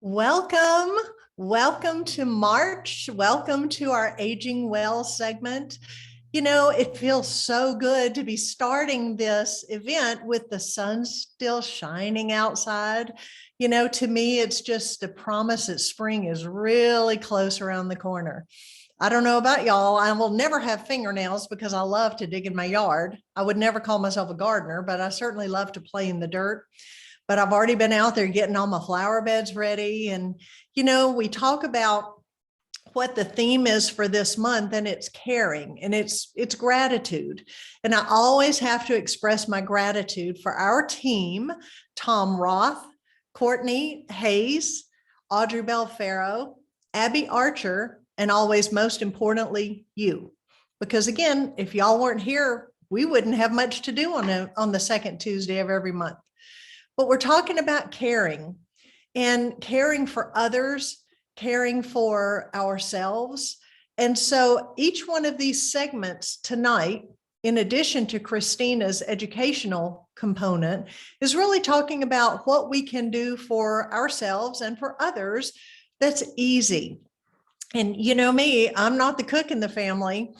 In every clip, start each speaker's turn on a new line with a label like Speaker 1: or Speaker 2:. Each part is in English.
Speaker 1: Welcome. Welcome to March. Welcome to our Aging Well segment. You know, it feels so good to be starting this event with the sun still shining outside. You know, to me, it's just a promise that spring is really close around the corner. I don't know about y'all. I will never have fingernails because I love to dig in my yard. I would never call myself a gardener, but I certainly love to play in the dirt. But I've already been out there getting all my flower beds ready. And, you know, we talk about what the theme is for this month, and it's caring and it's gratitude. And I always have to express my gratitude for our team: Tom Roth, Courtney Hayes, Audrey Belfaro, Abby Archer, and always, most importantly, you. Because again, if y'all weren't here, we wouldn't have much to do on the second Tuesday of every month. But we're talking about caring, and caring for others, caring for ourselves. And so each one of these segments tonight, in addition to Christina's educational component, is really talking about what we can do for ourselves and for others that's easy. And you know me, I'm not the cook in the family.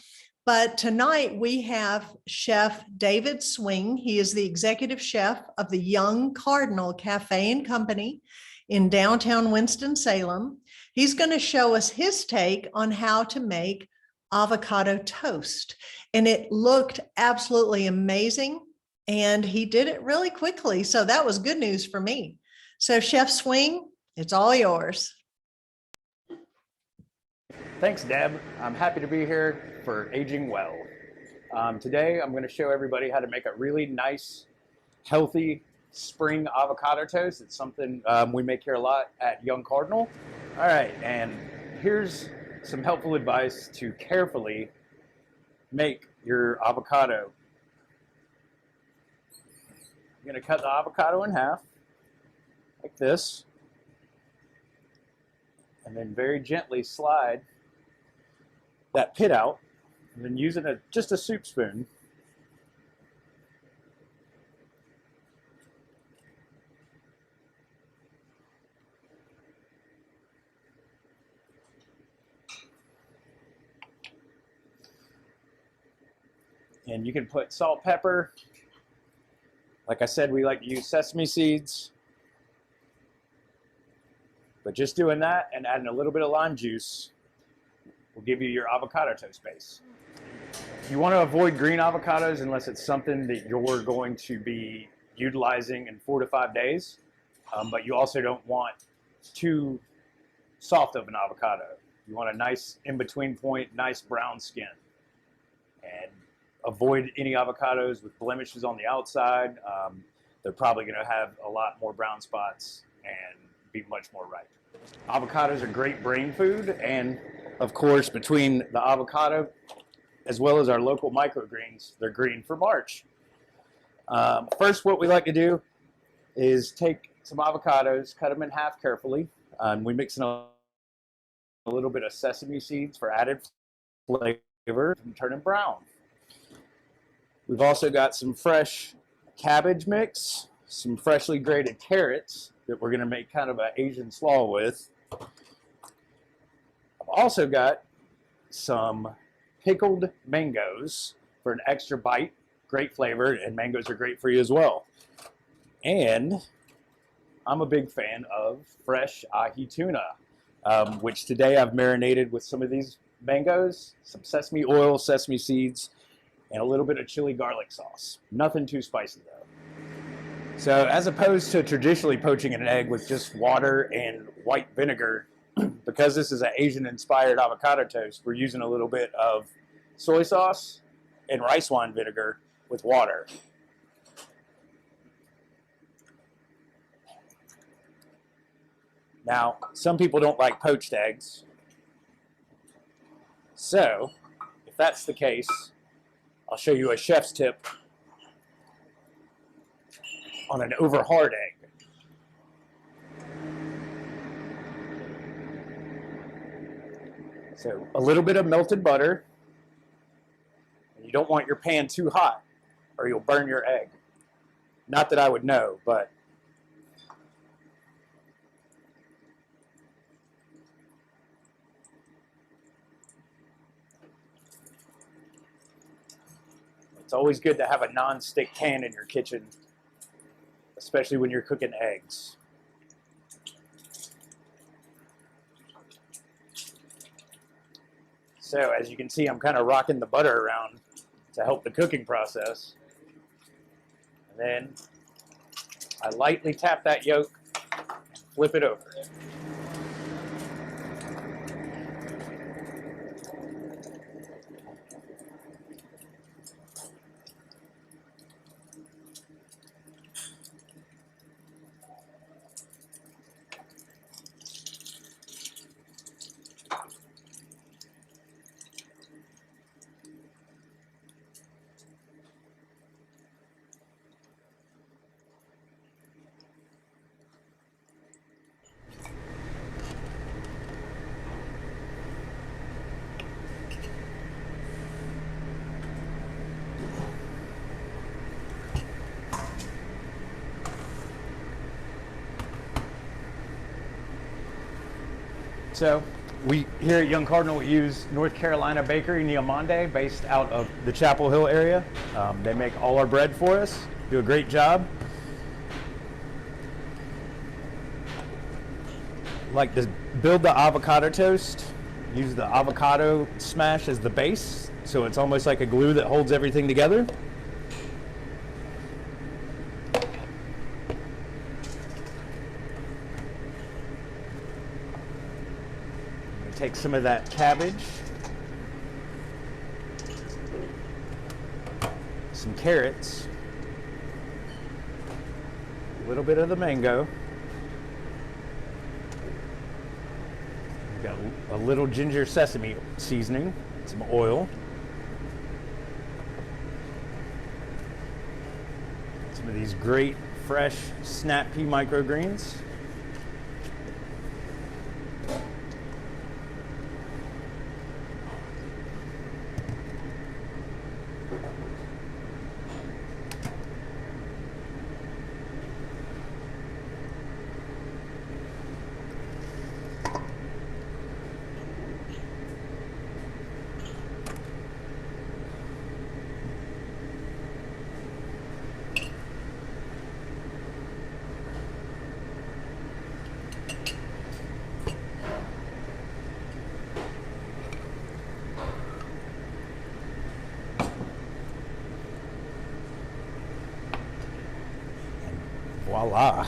Speaker 1: But tonight we have Chef David Swing. He is the executive chef of the Young Cardinal Cafe and Company in downtown Winston-Salem. He's going to show us his take on how to make avocado toast. And it looked absolutely amazing. And he did it really quickly. So that was good news for me. So Chef Swing, it's all yours.
Speaker 2: Thanks, Deb. I'm happy to be here for Aging Well. Today, I'm going to show everybody how to make a really nice, healthy spring avocado toast. It's something we make here a lot at Young Cardinal. All right, and here's some helpful advice to carefully make your avocado. I'm going to cut the avocado in half, like this, and then very gently slide that pit out, and then using just a soup spoon, and you can put salt, pepper. Like I said, we like to use sesame seeds, but just doing that and adding a little bit of lime juice will give you your avocado toast base. You want to avoid green avocados unless it's something that you're going to be utilizing in 4 to 5 days, but you also don't want too soft of an avocado. You want a nice in-between point, nice brown skin. And avoid any avocados with blemishes on the outside. They're probably going to have a lot more brown spots and be much more ripe. Avocados are great brain food, and of course, between the avocado as well as our local microgreens, they're green for March. First, what we like to do is take some avocados, cut them in half carefully. We mix in a little bit of sesame seeds for added flavor and turn them brown. We've also got some fresh cabbage mix, some freshly grated carrots that we're going to make kind of an Asian slaw with. I've also got some pickled mangoes for an extra bite, great flavor, and mangoes are great for you as well. And I'm a big fan of fresh ahi tuna, which today I've marinated with some of these mangoes, some sesame oil, sesame seeds, and a little bit of chili garlic sauce. Nothing too spicy though. So as opposed to traditionally poaching an egg with just water and white vinegar, because this is an Asian-inspired avocado toast, we're using a little bit of soy sauce and rice wine vinegar with water. Now, some people don't like poached eggs. So, if that's the case, I'll show you a chef's tip on an over-hard egg. So a little bit of melted butter. You don't want your pan too hot or you'll burn your egg. Not that I would know, but It's always good to have a non-stick pan in your kitchen, especially when you're cooking eggs. So as you can see, I'm kind of rocking the butter around to help the cooking process. And then I lightly tap that yolk and flip it over. So we here at Young Cardinal use North Carolina Bakery Neomande, based out of the Chapel Hill area. They make all our bread for us, do a great job. Like to build the avocado toast, use the avocado smash as the base, so it's almost like a glue that holds everything together. Take some of that cabbage, some carrots, a little bit of the mango. We've got a little ginger sesame seasoning, some oil, some of these great fresh snap pea microgreens. Voila.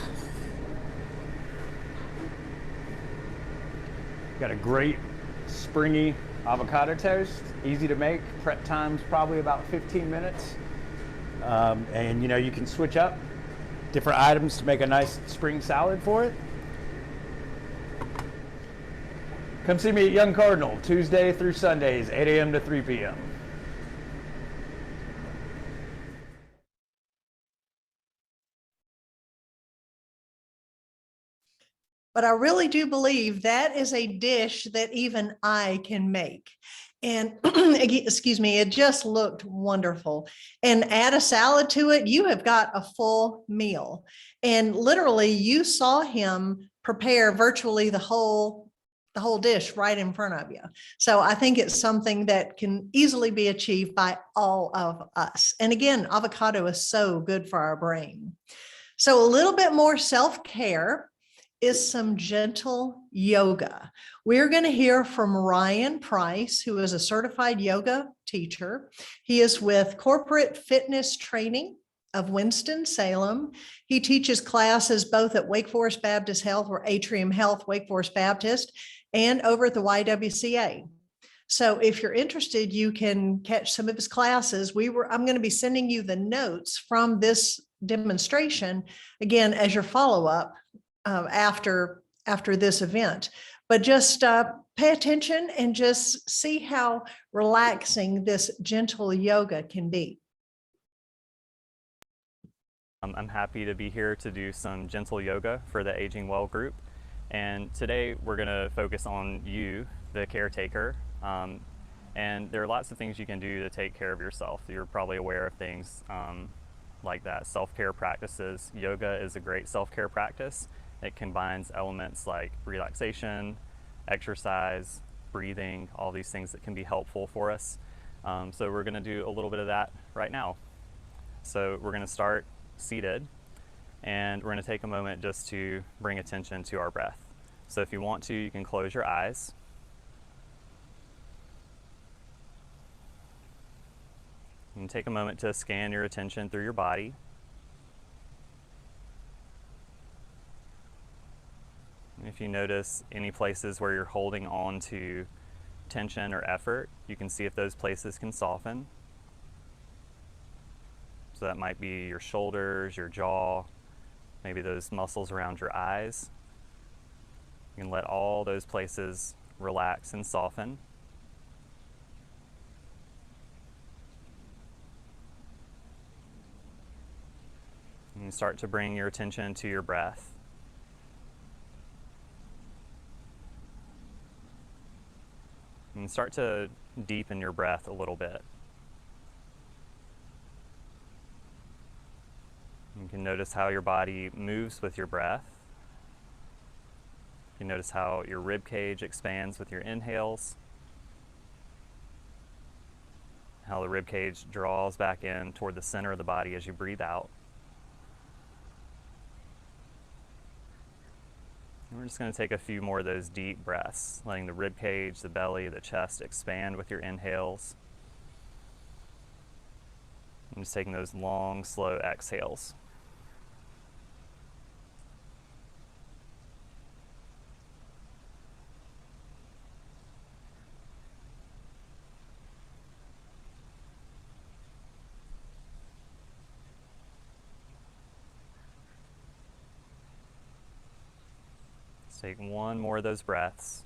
Speaker 2: Got a great springy avocado toast, easy to make. Prep time's probably about 15 minutes. And you know, you can switch up different items to make a nice spring salad for it. Come see me at Young Cardinal, Tuesday through Sundays, 8 a.m. to 3 p.m.
Speaker 1: But I really do believe that is a dish that even I can make. And excuse me, it just looked wonderful. And add a salad to it, you have got a full meal. And literally, you saw him prepare virtually the whole dish right in front of you. So I think it's something that can easily be achieved by all of us. And again, avocado is so good for our brain. So a little bit more self-care is some gentle yoga. We're going to hear from Ryan Price, who is a certified yoga teacher. He is with Corporate Fitness Training of Winston-Salem. He teaches classes both at Wake Forest Baptist Health or Atrium Health, Wake Forest Baptist, and over at the YWCA. So if you're interested, you can catch some of his classes. I'm going to be sending you the notes from this demonstration, again, as your follow-up after this event. But just pay attention and just see how relaxing this gentle yoga can be.
Speaker 3: I'm happy to be here to do some gentle yoga for the Aging Well group. And today we're going to focus on you, the caretaker. And there are lots of things you can do to take care of yourself. You're probably aware of things like that. Self-care practices. Yoga is a great self-care practice. It combines elements like relaxation, exercise, breathing, all these things that can be helpful for us. So we're going to do a little bit of that right now. So we're going to start seated, and we're going to take a moment just to bring attention to our breath. So if you want to, you can close your eyes. You can take a moment to scan your attention through your body. And if you notice any places where you're holding on to tension or effort, you can see if those places can soften. So that might be your shoulders, your jaw, maybe those muscles around your eyes. You can let all those places relax and soften. And you start to bring your attention to your breath. And start to deepen your breath a little bit. You can notice how your body moves with your breath. You can notice how your rib cage expands with your inhales, how the rib cage draws back in toward the center of the body as you breathe out. And we're just going to take a few more of those deep breaths, letting the rib cage, the belly, the chest expand with your inhales. And just taking those long, slow exhales. Take one more of those breaths.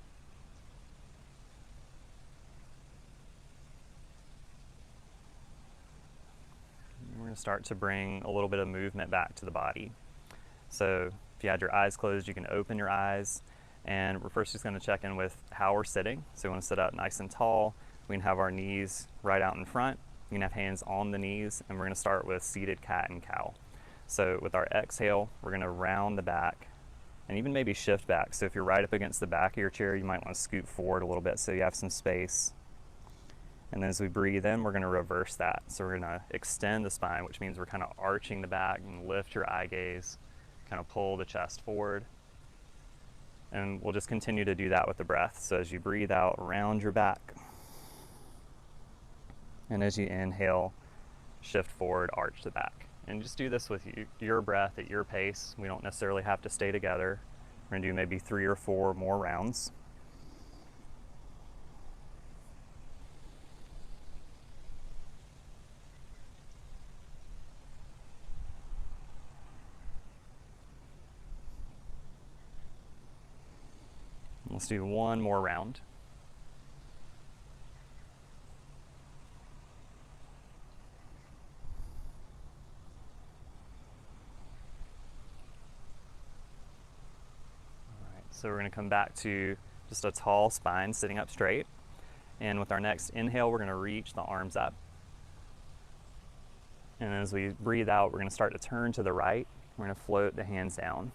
Speaker 3: And we're going to start to bring a little bit of movement back to the body. So if you had your eyes closed, you can open your eyes. And we're first just going to check in with how we're sitting. So we want to sit up nice and tall. We can have our knees right out in front. You can have hands on the knees. And we're going to start with seated cat and cow. So with our exhale, we're going to round the back and even maybe shift back. So if you're right up against the back of your chair, you might want to scoot forward a little bit so you have some space. And then as we breathe in, we're going to reverse that. So we're going to extend the spine, which means we're kind of arching the back, and lift your eye gaze, kind of pull the chest forward. And we'll just continue to do that with the breath. So as you breathe out, round your back. And as you inhale, shift forward, arch the back. And just do this with your breath at your pace. We don't necessarily have to stay together. We're gonna do maybe 3 or 4 more rounds. Let's do one more round. So we're going to come back to just a tall spine sitting up straight. And with our next inhale, we're going to reach the arms up. And as we breathe out, we're going to start to turn to the right. We're going to float the hands down.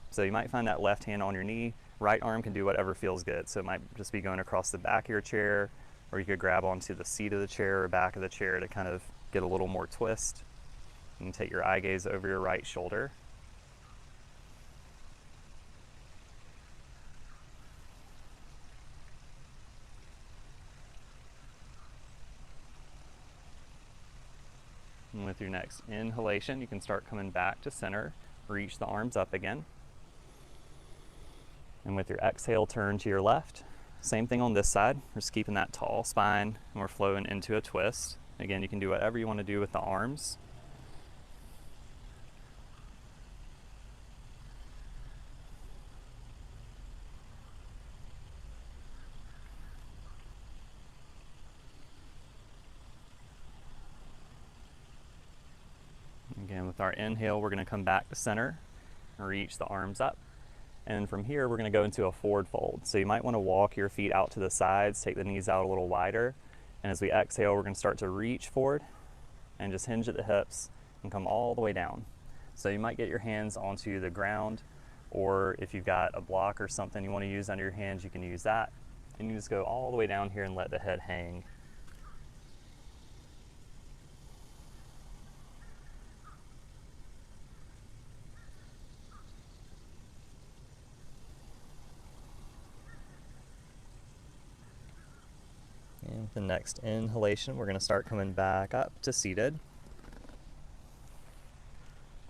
Speaker 3: So you might find that left hand on your knee. Right arm can do whatever feels good. So it might just be going across the back of your chair, or you could grab onto the seat of the chair or back of the chair to kind of get a little more twist. And take your eye gaze over your right shoulder. And with your next inhalation, you can start coming back to center, reach the arms up again. And with your exhale, turn to your left. Same thing on this side. We're just keeping that tall spine, and we're flowing into a twist. Again, you can do whatever you want to do with the arms. Again, with our inhale, we're going to come back to center and reach the arms up. And from here, we're going to go into a forward fold. So you might want to walk your feet out to the sides, take the knees out a little wider. And as we exhale, we're going to start to reach forward and just hinge at the hips and come all the way down. So you might get your hands onto the ground, or if you've got a block or something you want to use under your hands, you can use that. And you just go all the way down here and let the head hang. And the next inhalation, we're going to start coming back up to seated.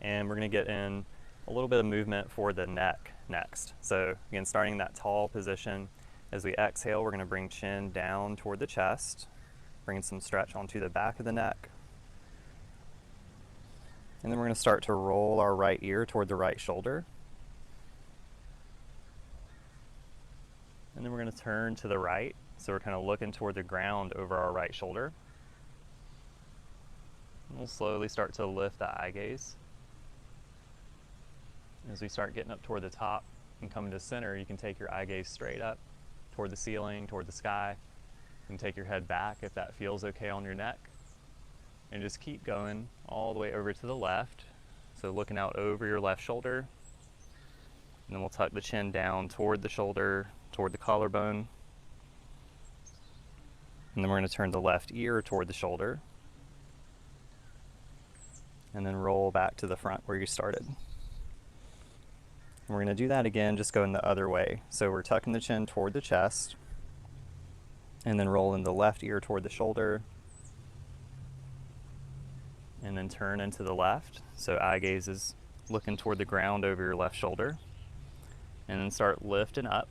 Speaker 3: And we're going to get in a little bit of movement for the neck next. So again, starting in that tall position, as we exhale, we're going to bring chin down toward the chest, bringing some stretch onto the back of the neck. And then we're going to start to roll our right ear toward the right shoulder. And then we're going to turn to the right. So we're kind of looking toward the ground over our right shoulder. And we'll slowly start to lift the eye gaze. As we start getting up toward the top and coming to center, you can take your eye gaze straight up toward the ceiling, toward the sky. You can take your head back if that feels okay on your neck. And just keep going all the way over to the left. So looking out over your left shoulder. And then we'll tuck the chin down toward the shoulder, toward the collarbone. And then we're going to turn the left ear toward the shoulder. And then roll back to the front where you started. And we're going to do that again, just going the other way. So we're tucking the chin toward the chest. And then rolling the left ear toward the shoulder. And then turn into the left. So eye gaze is looking toward the ground over your left shoulder. And then start lifting up.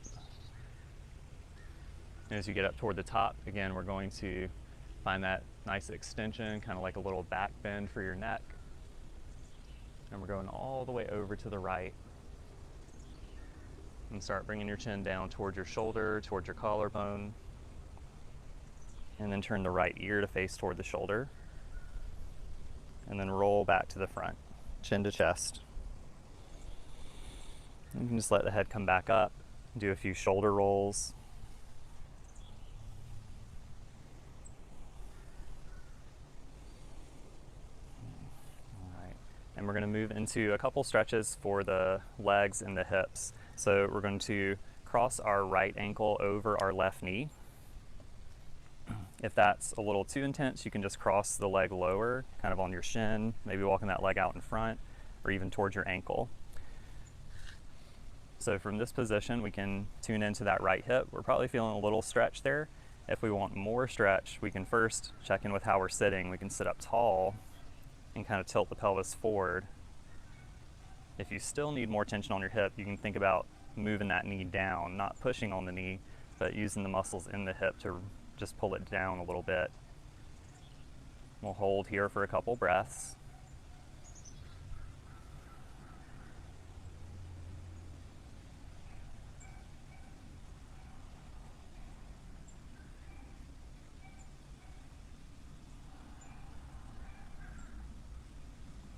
Speaker 3: And as you get up toward the top, again, we're going to find that nice extension, kind of like a little back bend for your neck. And we're going all the way over to the right. And start bringing your chin down toward your shoulder, toward your collarbone. And then turn the right ear to face toward the shoulder. And then roll back to the front, chin to chest. You can just let the head come back up, do a few shoulder rolls. All right, and we're going to move into a couple stretches for the legs and the hips. So we're going to cross our right ankle over our left knee. If that's a little too intense, you can just cross the leg lower, kind of on your shin, maybe walking that leg out in front, or even towards your ankle. So from this position, we can tune into that right hip. We're probably feeling a little stretch there. If we want more stretch, we can first check in with how we're sitting. We can sit up tall and kind of tilt the pelvis forward. If you still need more tension on your hip, you can think about moving that knee down, not pushing on the knee, but using the muscles in the hip to just pull it down a little bit. We'll hold here for a couple breaths.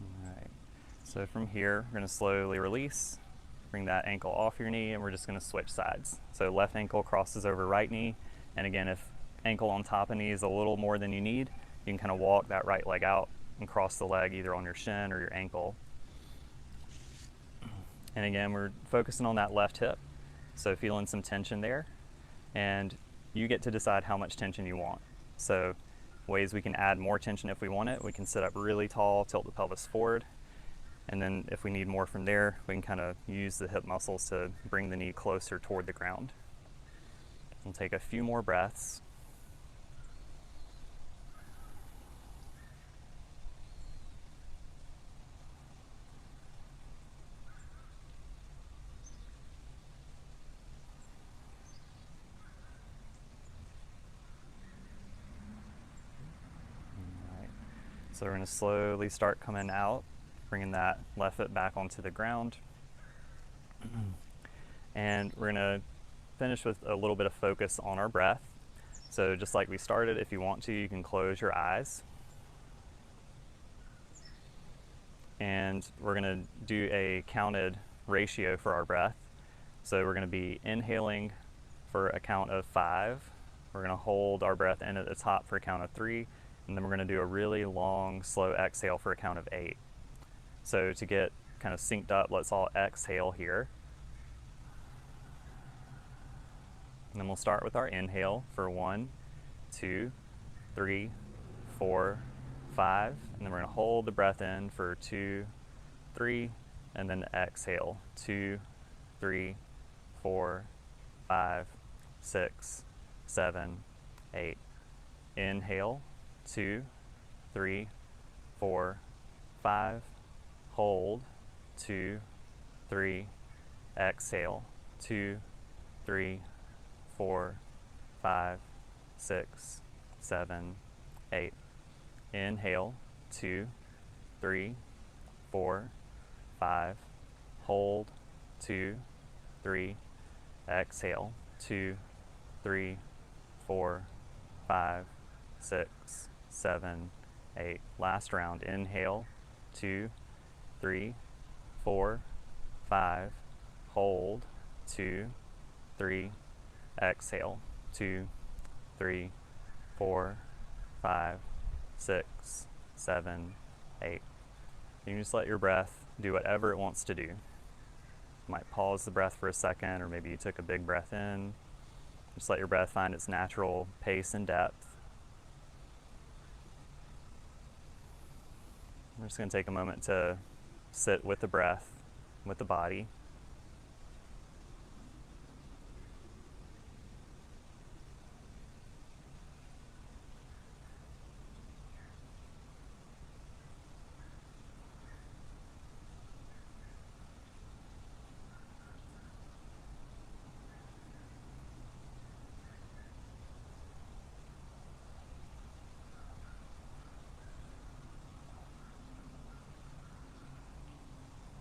Speaker 3: All right. So from here, we're going to slowly release, bring that ankle off your knee, and we're just going to switch sides. So left ankle crosses over right knee, and again, if ankle on top of knee is a little more than you need, you can kind of walk that right leg out and cross the leg either on your shin or your ankle. And again, we're focusing on that left hip, so feeling some tension there, and you get to decide how much tension you want. So ways we can add more tension if we want it, we can sit up really tall, tilt the pelvis forward, and then if we need more from there, we can kind of use the hip muscles to bring the knee closer toward the ground. We'll take a few more breaths. So we're going to slowly start coming out, bringing that left foot back onto the ground. And we're going to finish with a little bit of focus on our breath. So just like we started, if you want to, you can close your eyes. And we're going to do a counted ratio for our breath. So we're going to be inhaling for a count of 5. We're going to hold our breath in at the top for a count of 3. And then we're going to do a really long, slow exhale for a count of 8. So to get kind of synced up, let's all exhale here. And then we'll start with our inhale for 1, 2, 3, 4, 5. And then we're going to hold the breath in for 2, 3, and then exhale 2, 3, 4, 5, 6, 7, 8, Inhale, 2, 3, 4, 5. Hold, 2, 3. Exhale, 2, 3, 4, 5, 6, 7, 8. Inhale, 2, 3, 4, 5. Hold, 2, 3. Exhale, 2, 3, 4, 5, 6, 7, 8. Last round. Inhale, 2, 3, 4, 5. Hold, 2, 3. Exhale, 2, 3, 4, 5, 6, 7, 8. You can just let your breath do whatever it wants to do. You might pause the breath for a second, or maybe you took a big breath in. Just let your breath find its natural pace and depth. We're just going to take a moment to sit with the breath, with the body.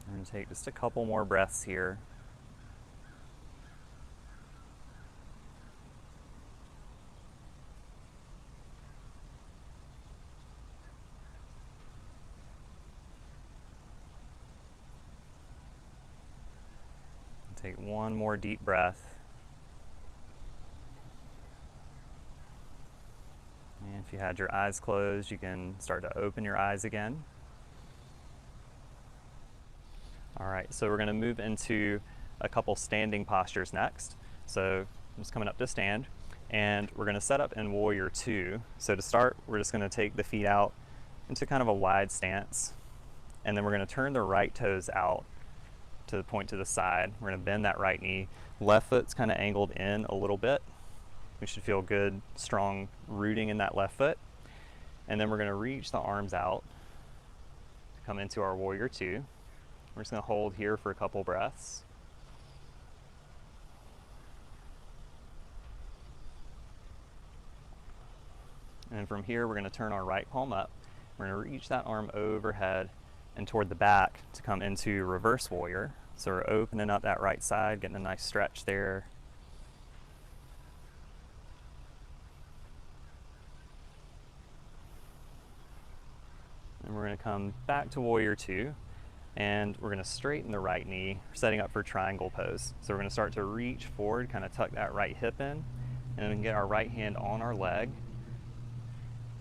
Speaker 3: I'm going to take just a couple more breaths here. Take one more deep breath. And if you had your eyes closed, you can start to open your eyes again. All right, so we're going to move into a couple standing postures next. So I'm just coming up to stand, and we're going to set up in Warrior 2. So to start, we're just going to take the feet out into kind of a wide stance, and then we're going to turn the right toes out to point to the side. We're going to bend that right knee. Left foot's kind of angled in a little bit. We should feel good, strong rooting in that left foot. And then we're going to reach the arms out to come into our Warrior 2. We're just going to hold here for a couple breaths. And from here, we're going to turn our right palm up. We're going to reach that arm overhead and toward the back to come into Reverse Warrior. So we're opening up that right side, getting a nice stretch there. And we're going to come back to Warrior 2. And we're going to straighten the right knee, setting up for triangle pose. So we're going to start to reach forward, kind of tuck that right hip in, and then we can get our right hand on our leg,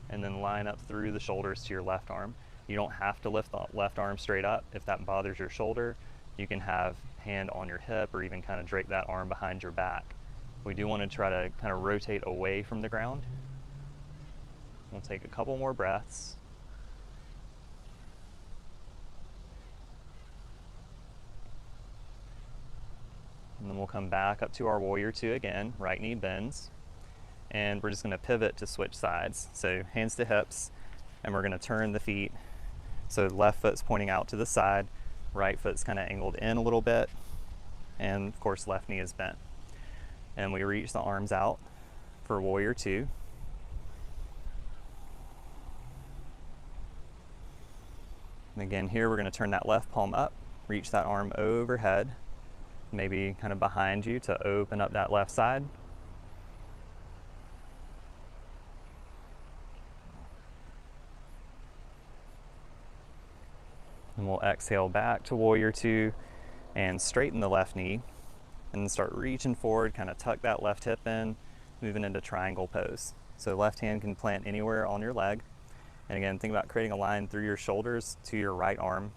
Speaker 3: and then line up through the shoulders to your left arm. You don't have to lift the left arm straight up. If that bothers your shoulder, you can have hand on your hip, or even kind of drape that arm behind your back. We do want to try to kind of rotate away from the ground. We'll take a couple more breaths. And then we'll come back up to our Warrior 2 again, right knee bends. And we're just going to pivot to switch sides. So hands to hips, and we're going to turn the feet. So left foot's pointing out to the side, right foot's kind of angled in a little bit, and of course left knee is bent. And we reach the arms out for Warrior 2. And again, here we're going to turn that left palm up, reach that arm overhead, maybe kind of behind you to open up that left side. And we'll exhale back to Warrior 2 and straighten the left knee, and then start reaching forward, kind of tuck that left hip in, moving into triangle pose. So left hand can plant anywhere on your leg. And again, think about creating a line through your shoulders to your right arm.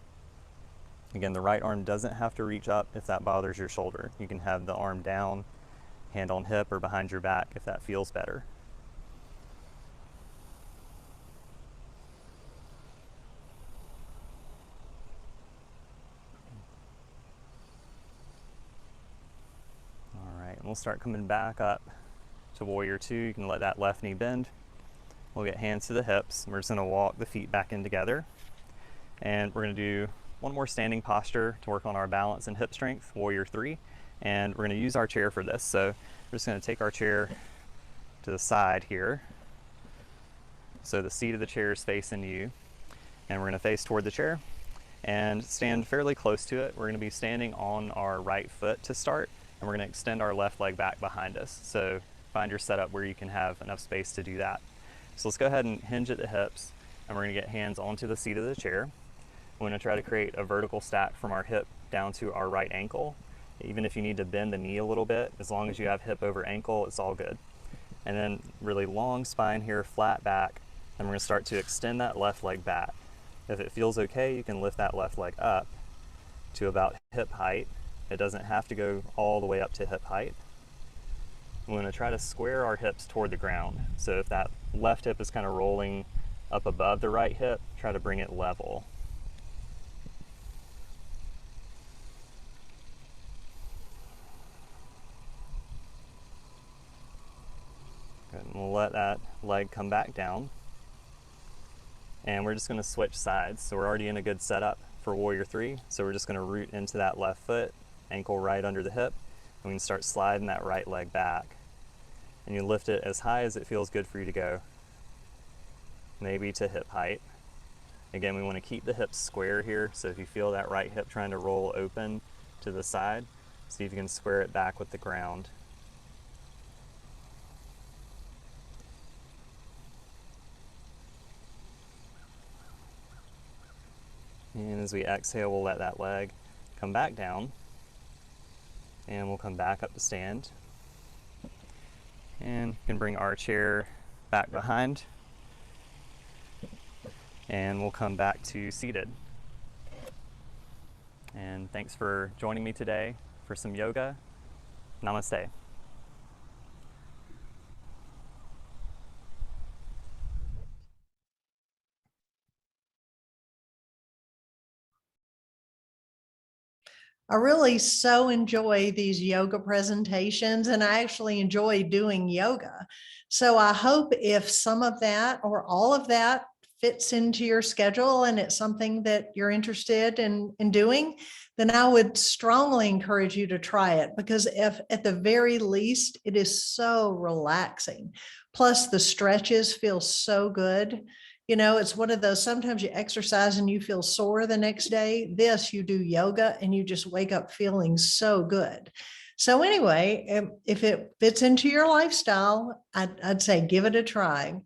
Speaker 3: Again, the right arm doesn't have to reach up if that bothers your shoulder. You can have the arm down, hand on hip, or behind your back if that feels better. All right, and we'll start coming back up to Warrior 2. You can let that left knee bend. We'll get hands to the hips. We're just gonna walk the feet back in together. And we're gonna do one more standing posture to work on our balance and hip strength, Warrior 3. And we're gonna use our chair for this. So we're just gonna take our chair to the side here. So the seat of the chair is facing you. And we're gonna face toward the chair and stand fairly close to it. We're gonna be standing on our right foot to start, and we're gonna extend our left leg back behind us. So find your setup where you can have enough space to do that. So let's go ahead and hinge at the hips, and we're gonna get hands onto the seat of the chair. We're gonna try to create a vertical stack from our hip down to our right ankle. Even if you need to bend the knee a little bit, as long as you have hip over ankle, it's all good. And then really long spine here, flat back, and we're gonna start to extend that left leg back. If it feels okay, you can lift that left leg up to about hip height. It doesn't have to go all the way up to hip height. We're going to try to square our hips toward the ground. So if that left hip is kind of rolling up above the right hip, try to bring it level. Good. And we'll let that leg come back down. And we're just going to switch sides. So we're already in a good setup for Warrior 3. So we're just going to root into that left foot, ankle right under the hip, and we can start sliding that right leg back. And you lift it as high as it feels good for you to go, maybe to hip height. Again, we want to keep the hips square here. So if you feel that right hip trying to roll open to the side, see if you can square it back with the ground. And as we exhale, we'll let that leg come back down, and we'll come back up to stand. And we can bring our chair back behind, and we'll come back to seated. And thanks for joining me today for some yoga. Namaste.
Speaker 1: I really so enjoy these yoga presentations, and I actually enjoy doing yoga. So I hope if some of that or all of that fits into your schedule and it's something that you're interested in doing, then I would strongly encourage you to try it, because if at the very least, it is so relaxing. Plus the stretches feel so good. You know, it's one of those, sometimes you exercise and you feel sore the next day. This, you do yoga and you just wake up feeling so good. So anyway, if it fits into your lifestyle, I'd say give it a try.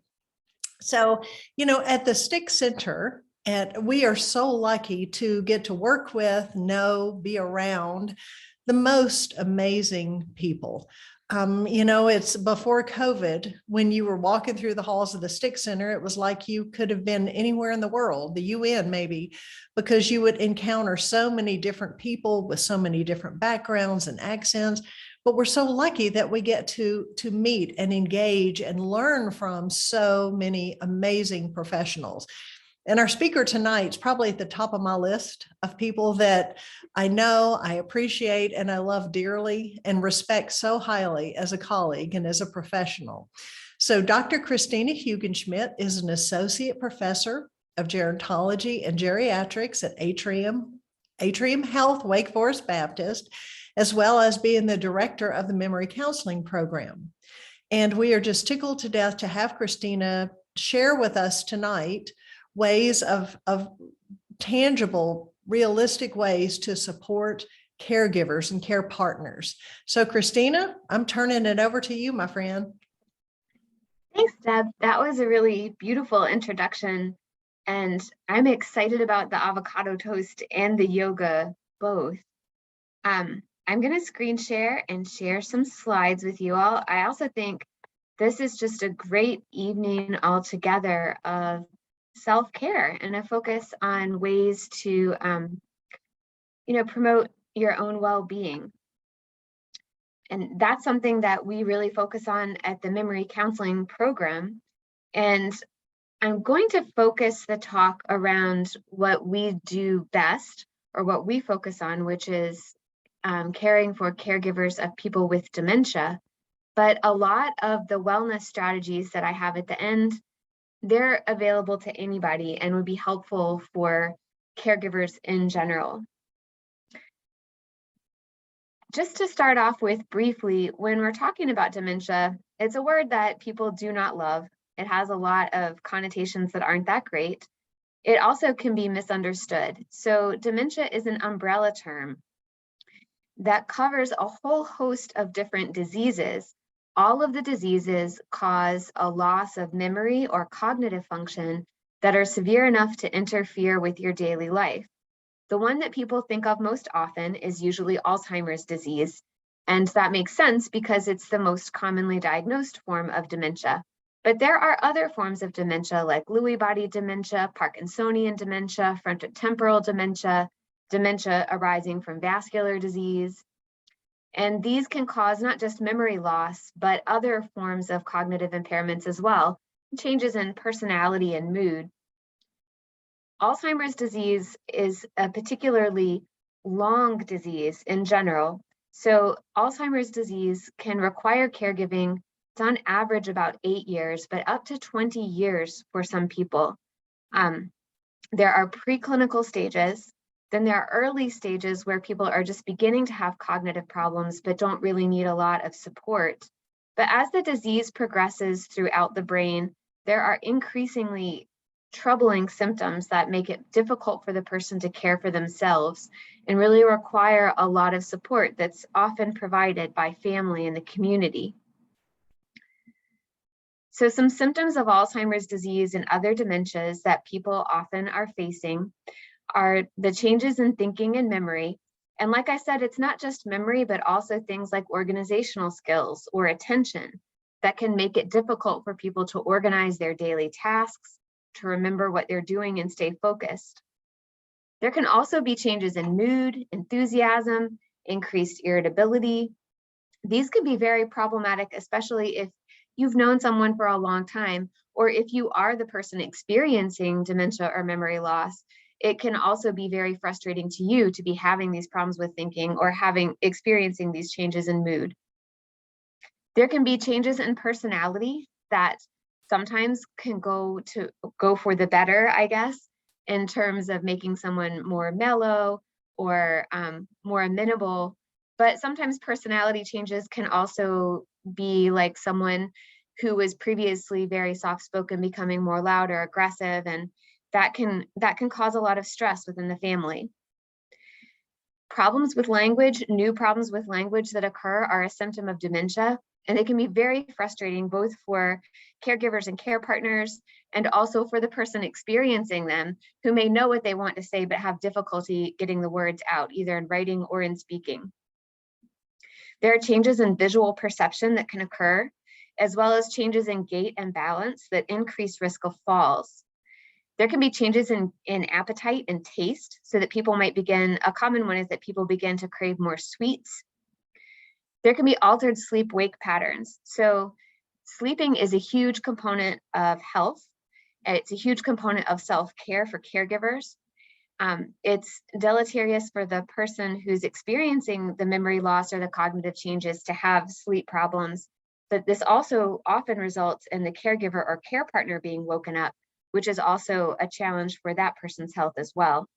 Speaker 1: So, you know, at the Stick Center, and we are so lucky to get to work with, know, be around the most amazing people. You know, it's before COVID, when you were walking through the halls of the Stick Center, it was like you could have been anywhere in the world, the UN maybe, because you would encounter so many different people with so many different backgrounds and accents. But we're so lucky that we get to meet and engage and learn from so many amazing professionals. And our speaker tonight is probably at the top of my list of people that I know, I appreciate, and I love dearly and respect so highly as a colleague and as a professional. So Dr. Christina Huginsmith is an associate professor of gerontology and geriatrics at Atrium Health, Wake Forest Baptist, as well as being the director of the memory counseling program. And we are just tickled to death to have Christina share with us tonight ways of tangible, realistic ways to support caregivers and care partners. So Christina, I'm turning it over to you, my friend.
Speaker 4: Thanks, Deb. That was a really beautiful introduction. And I'm excited about the avocado toast and the yoga both. I'm going to screen share and share some slides with you all. I also think this is just a great evening altogether of self-care and a focus on ways to, promote your own well-being. And that's something that we really focus on at the memory counseling program. And I'm going to focus the talk around what we do best, or what we focus on, which is caring for caregivers of people with dementia. But a lot of the wellness strategies that I have at the end they're available to anybody and would be helpful for caregivers in general. Just to start off with briefly, when we're talking about dementia, it's a word that people do not love. It has a lot of connotations that aren't that great. It also can be misunderstood. So dementia is an umbrella term that covers a whole host of different diseases. All of the diseases cause a loss of memory or cognitive function that are severe enough to interfere with your daily life. The one that people think of most often is usually Alzheimer's disease, and that makes sense because it's the most commonly diagnosed form of dementia. But there are other forms of dementia like Lewy body dementia, Parkinsonian dementia, frontotemporal dementia, dementia arising from vascular disease. And these can cause not just memory loss, but other forms of cognitive impairments as well, changes in personality and mood. Alzheimer's disease is a particularly long disease in general. So Alzheimer's disease can require caregiving. It's on average about 8 years, but up to 20 years for some people. There are preclinical stages. Then there are early stages where people are just beginning to have cognitive problems, but don't really need a lot of support. But as the disease progresses throughout the brain, there are increasingly troubling symptoms that make it difficult for the person to care for themselves and really require a lot of support that's often provided by family and the community. So some symptoms of Alzheimer's disease and other dementias that people often are facing are the changes in thinking and memory. And like I said, it's not just memory, but also things like organizational skills or attention that can make it difficult for people to organize their daily tasks, to remember what they're doing and stay focused. There can also be changes in mood, enthusiasm, increased irritability. These can be very problematic, especially if you've known someone for a long time, or if you are the person experiencing dementia or memory loss. It can also be very frustrating to you to be having these problems with thinking or experiencing these changes in mood. There can be changes in personality that sometimes can go for the better, I guess, in terms of making someone more mellow or more amenable. But sometimes personality changes can also be like someone who was previously very soft-spoken becoming more loud or aggressive, and that can cause a lot of stress within the family. Problems with language, new problems with language that occur are a symptom of dementia, and they can be very frustrating both for caregivers and care partners, and also for the person experiencing them who may know what they want to say but have difficulty getting the words out, either in writing or in speaking. There are changes in visual perception that can occur, as well as changes in gait and balance that increase risk of falls. There can be changes in appetite and taste, so that people might begin, a common one is that people begin to crave more sweets. There can be altered sleep-wake patterns. So sleeping is a huge component of health. It's a huge component of self-care for caregivers. It's deleterious for the person who's experiencing the memory loss or the cognitive changes to have sleep problems. But this also often results in the caregiver or care partner being woken up, which is also a challenge for that person's health as well.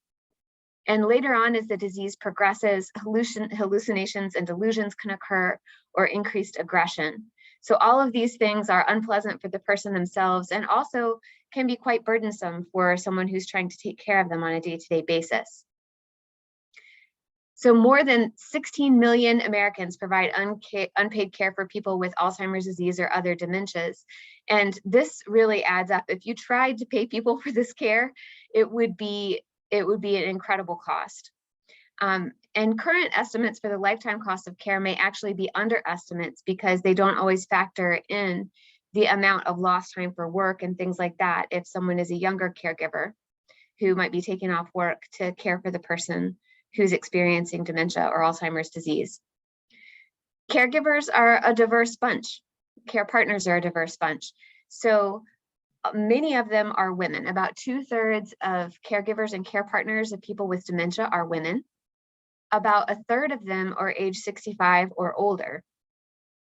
Speaker 4: And later on, as the disease progresses, hallucinations and delusions can occur, or increased aggression. So all of these things are unpleasant for the person themselves, and also can be quite burdensome for someone who's trying to take care of them on a day-to-day basis. So more than 16 million Americans provide unpaid care for people with Alzheimer's disease or other dementias. And this really adds up. If you tried to pay people for this care, it would be an incredible cost. And current estimates for the lifetime cost of care may actually be underestimates because they don't always factor in the amount of lost time for work and things like that if someone is a younger caregiver who might be taking off work to care for the person who's experiencing dementia or Alzheimer's disease. Caregivers are a diverse bunch. Care partners are a diverse bunch. So many of them are women. About 2/3 of caregivers and care partners of people with dementia are women. About 1/3 of them are age 65 or older.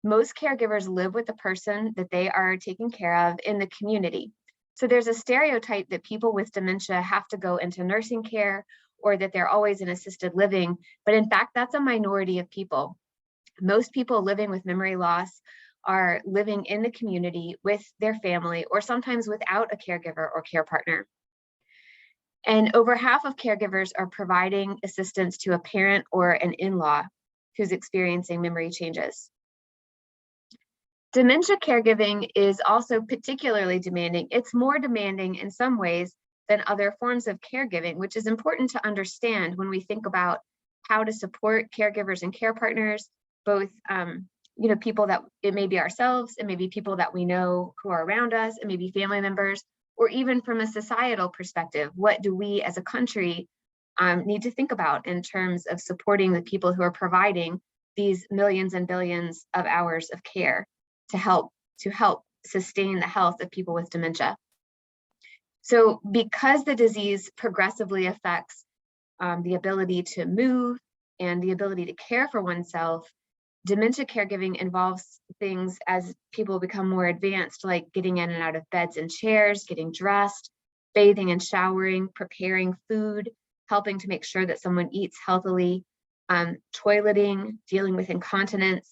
Speaker 4: Most caregivers live with the person that they are taking care of in the community. So there's a stereotype that people with dementia have to go into nursing care or that they're always in assisted living. But in fact, that's a minority of people. Most people living with memory loss are living in the community with their family, or sometimes without a caregiver or care partner. And over half of caregivers are providing assistance to a parent or an in-law who's experiencing memory changes. Dementia caregiving is also particularly demanding. It's more demanding in some ways than other forms of caregiving, which is important to understand when we think about how to support caregivers and care partners, both people that it may be ourselves, it may be people that we know who are around us, it may be family members, or even from a societal perspective, what do we as a country need to think about in terms of supporting the people who are providing these millions and billions of hours of care to help sustain the health of people with dementia. So because the disease progressively affects the ability to move and the ability to care for oneself, dementia caregiving involves things as people become more advanced, like getting in and out of beds and chairs, getting dressed, bathing and showering, preparing food, helping to make sure that someone eats healthily, toileting, dealing with incontinence.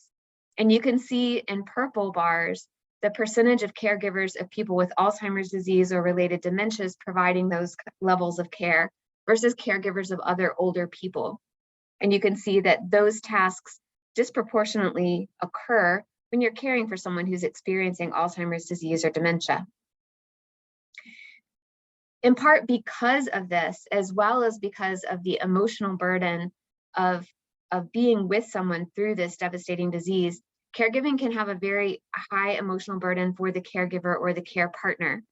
Speaker 4: And you can see in purple bars the percentage of caregivers of people with Alzheimer's disease or related dementias providing those levels of care versus caregivers of other older people. And you can see that those tasks disproportionately occur when you're caring for someone who's experiencing Alzheimer's disease or dementia. In part because of this, as well as because of the emotional burden of being with someone through this devastating disease, caregiving can have a very high emotional burden for the caregiver or the care partner.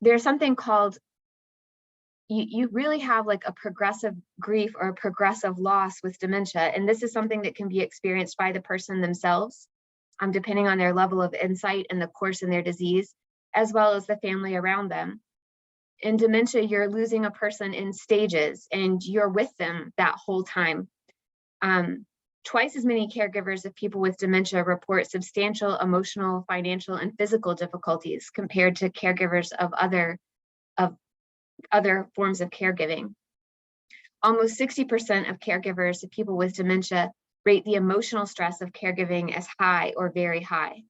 Speaker 4: There's something called, you really have like a progressive grief or a progressive loss with dementia. And this is something that can be experienced by the person themselves, depending on their level of insight and the course in their disease, as well as the family around them. In dementia, you're losing a person in stages and you're with them that whole time. Twice as many caregivers of people with dementia report substantial emotional, financial, and physical difficulties compared to caregivers of other forms of caregiving. Almost 60% of caregivers of people with dementia rate the emotional stress of caregiving as high or very high.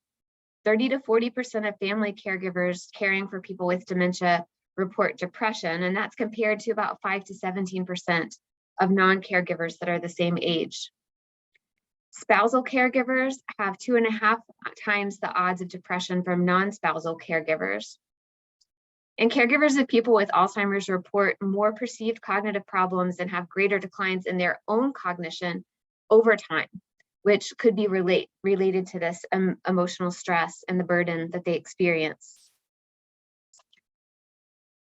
Speaker 4: 30 to 40% of family caregivers caring for people with dementia report depression, and that's compared to about 5 to 17% of non-caregivers that are the same age. Spousal caregivers have 2.5 times the odds of depression from non-spousal caregivers. And caregivers of people with Alzheimer's report more perceived cognitive problems and have greater declines in their own cognition over time, which could be related to this emotional stress and the burden that they experience.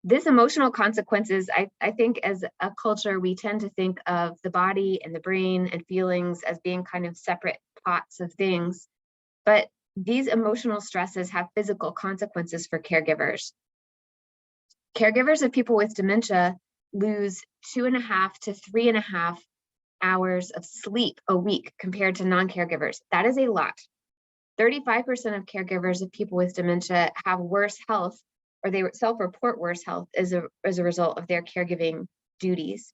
Speaker 4: This emotional consequences, I think as a culture, we tend to think of the body and the brain and feelings as being kind of separate pots of things, but these emotional stresses have physical consequences for caregivers. Caregivers of people with dementia lose 2.5 to 3.5 hours of sleep a week compared to non-caregivers. That is a lot. 35% of caregivers of people with dementia have worse health, or they self-report worse health as a result of their caregiving duties.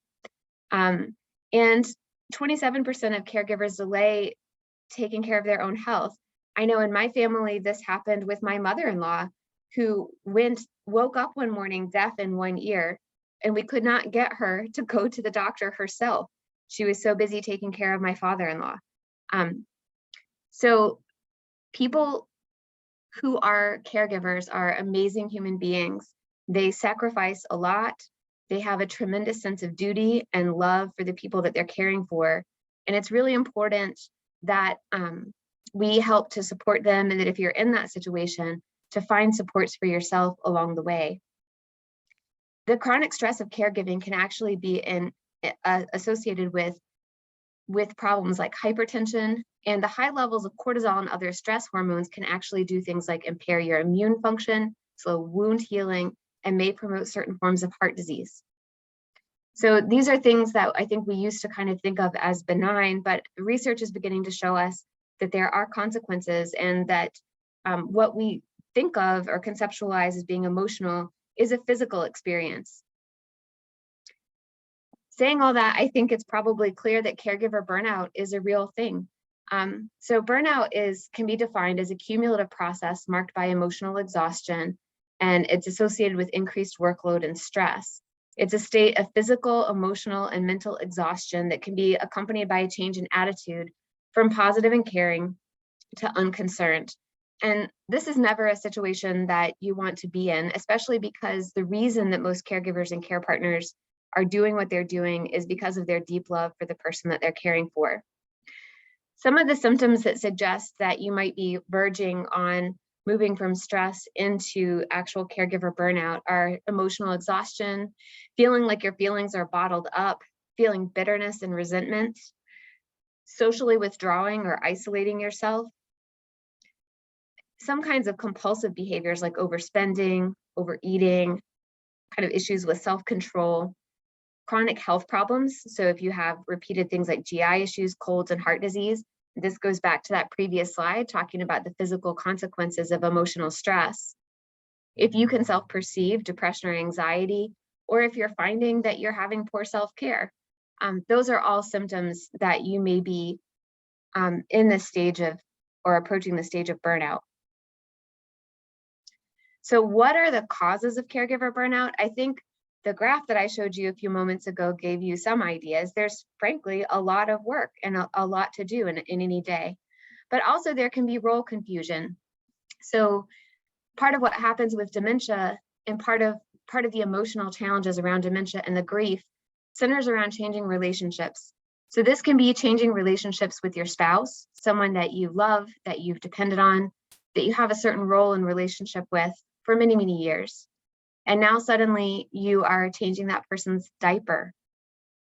Speaker 4: And 27% of caregivers delay taking care of their own health. I know in my family, this happened with my mother-in-law, who woke up one morning deaf in one ear, and we could not get her to go to the doctor herself. She was so busy taking care of my father-in-law. So people who are caregivers are amazing human beings. They sacrifice a lot. They have a tremendous sense of duty and love for the people that they're caring for. And it's really important that we help to support them, and that if you're in that situation, to find supports for yourself along the way. The chronic stress of caregiving can actually be associated with problems like hypertension, and the high levels of cortisol and other stress hormones can actually do things like impair your immune function, slow wound healing, and may promote certain forms of heart disease. So these are things that I think we used to kind of think of as benign, but research is beginning to show us that there are consequences, and that what we think of or conceptualize as being emotional is a physical experience. Saying all that, I think it's probably clear that caregiver burnout is a real thing. So burnout can be defined as a cumulative process marked by emotional exhaustion, and it's associated with increased workload and stress. It's a state of physical, emotional, and mental exhaustion that can be accompanied by a change in attitude from positive and caring to unconcerned. And this is never a situation that you want to be in, especially because the reason that most caregivers and care partners are doing what they're doing is because of their deep love for the person that they're caring for. Some of the symptoms that suggest that you might be verging on moving from stress into actual caregiver burnout are emotional exhaustion, feeling like your feelings are bottled up, feeling bitterness and resentment, socially withdrawing or isolating yourself, some kinds of compulsive behaviors like overspending, overeating, kind of issues with self-control, chronic health problems. So if you have repeated things like GI issues, colds, and heart disease, this goes back to that previous slide talking about the physical consequences of emotional stress. If you can self-perceive depression or anxiety, or if you're finding that you're having poor self-care, those are all symptoms that you may be in this stage of, or approaching the stage of burnout. So what are the causes of caregiver burnout? I think the graph that I showed you a few moments ago gave you some ideas. There's frankly a lot of work and a lot to do in any day, but also there can be role confusion. So part of what happens with dementia and part of the emotional challenges around dementia and the grief centers around changing relationships. So this can be changing relationships with your spouse, someone that you love, that you've depended on, that you have a certain role in relationship with for many, many years. And now suddenly you are changing that person's diaper,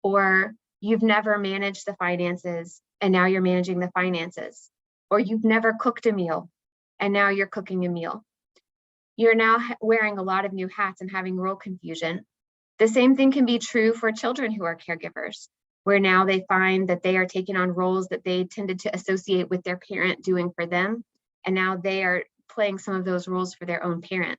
Speaker 4: or you've never managed the finances and now you're managing the finances, or you've never cooked a meal and now you're cooking a meal. You're now wearing a lot of new hats and having role confusion. The same thing can be true for children who are caregivers, where now they find that they are taking on roles that they tended to associate with their parent doing for them, and now they are playing some of those roles for their own parent.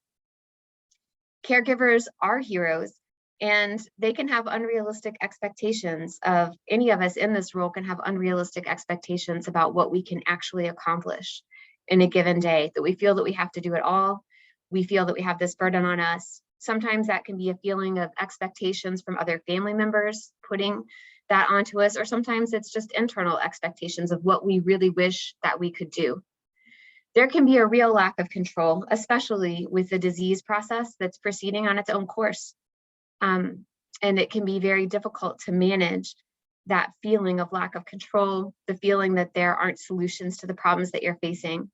Speaker 4: Caregivers are heroes, and they can have unrealistic expectations of, any of us in this role can have unrealistic expectations about what we can actually accomplish in a given day, that we feel that we have to do it all. We feel that we have this burden on us. Sometimes that can be a feeling of expectations from other family members putting that onto us, or sometimes it's just internal expectations of what we really wish that we could do. There can be a real lack of control, especially with the disease process that's proceeding on its own course. And it can be very difficult to manage that feeling of lack of control, the feeling that there aren't solutions to the problems that you're facing.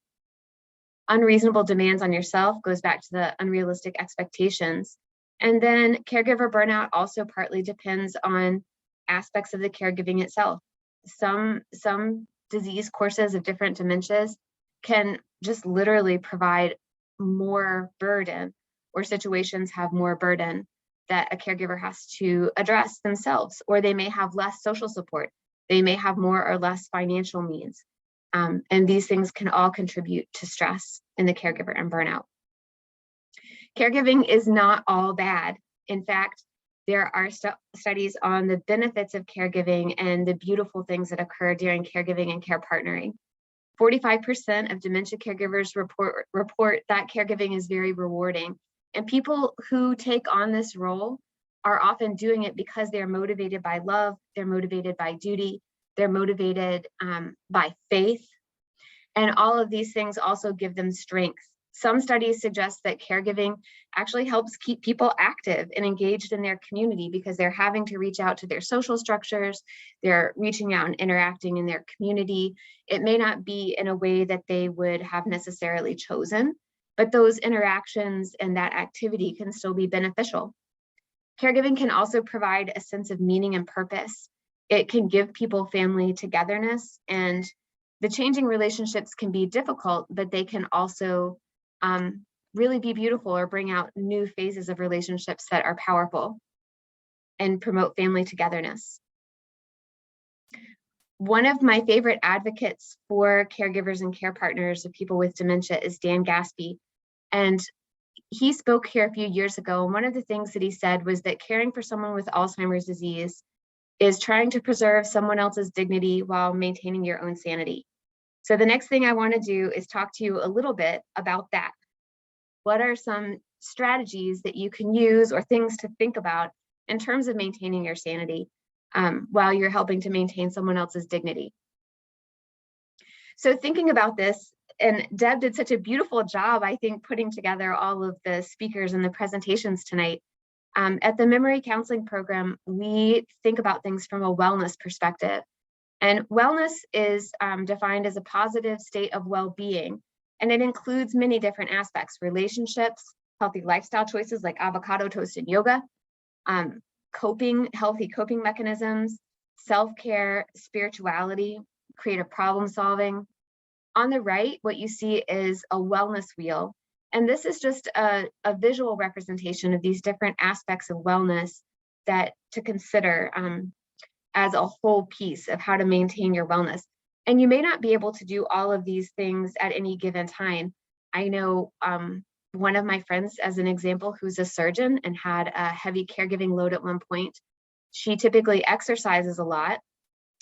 Speaker 4: Unreasonable demands on yourself goes back to the unrealistic expectations. And then caregiver burnout also partly depends on aspects of the caregiving itself. Some disease courses of different dementias can just literally provide more burden, or situations have more burden that a caregiver has to address themselves, or they may have less social support. They may have more or less financial means. And these things can all contribute to stress in the caregiver and burnout. Caregiving is not all bad. In fact, there are studies on the benefits of caregiving and the beautiful things that occur during caregiving and care partnering. 45% of dementia caregivers report that caregiving is very rewarding. And people who take on this role are often doing it because they're motivated by love, they're motivated by duty, they're motivated by faith. And all of these things also give them strength. Some studies suggest that caregiving actually helps keep people active and engaged in their community, because they're having to reach out to their social structures, they're reaching out and interacting in their community. It may not be in a way that they would have necessarily chosen, but those interactions and that activity can still be beneficial. Caregiving can also provide a sense of meaning and purpose. It can give people family togetherness, and the changing relationships can be difficult, but they can also really be beautiful, or bring out new phases of relationships that are powerful and promote family togetherness. One of my favorite advocates for caregivers and care partners of people with dementia is Dan Gaspey. And he spoke here a few years ago, and one of the things that he said was that caring for someone with Alzheimer's disease is trying to preserve someone else's dignity while maintaining your own sanity. So the next thing I want to do is talk to you a little bit about that. What are some strategies that you can use or things to think about in terms of maintaining your sanity while you're helping to maintain someone else's dignity? So thinking about this, and Deb did such a beautiful job, I think, putting together all of the speakers and the presentations tonight. At the Memory Counseling Program, we think about things from a wellness perspective. And wellness is defined as a positive state of well-being, and it includes many different aspects: relationships, healthy lifestyle choices like avocado toast and yoga, healthy coping mechanisms, self-care, spirituality, creative problem solving. On the right, what you see is a wellness wheel. And this is just a visual representation of these different aspects of wellness that to consider as a whole piece of how to maintain your wellness. And you may not be able to do all of these things at any given time. I know one of my friends, as an example, who's a surgeon and had a heavy caregiving load at one point. She typically exercises a lot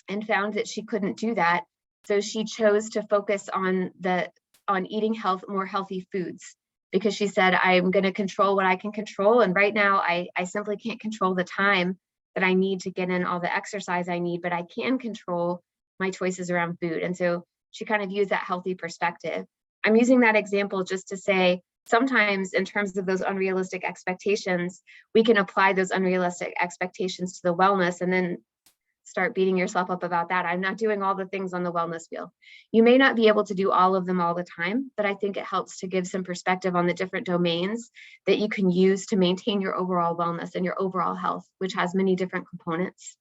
Speaker 4: and found that she couldn't do that. So she chose to focus on eating more healthy foods, because she said, I'm going to control what I can control. And right now I simply can't control the time that I need to get in all the exercise I need, but I can control my choices around food. And so she kind of used that healthy perspective. I'm using that example just to say, sometimes in terms of those unrealistic expectations, we can apply those unrealistic expectations to the wellness and then start beating yourself up about that. I'm not doing all the things on the wellness wheel. You may not be able to do all of them all the time, but I think it helps to give some perspective on the different domains that you can use to maintain your overall wellness and your overall health, which has many different components.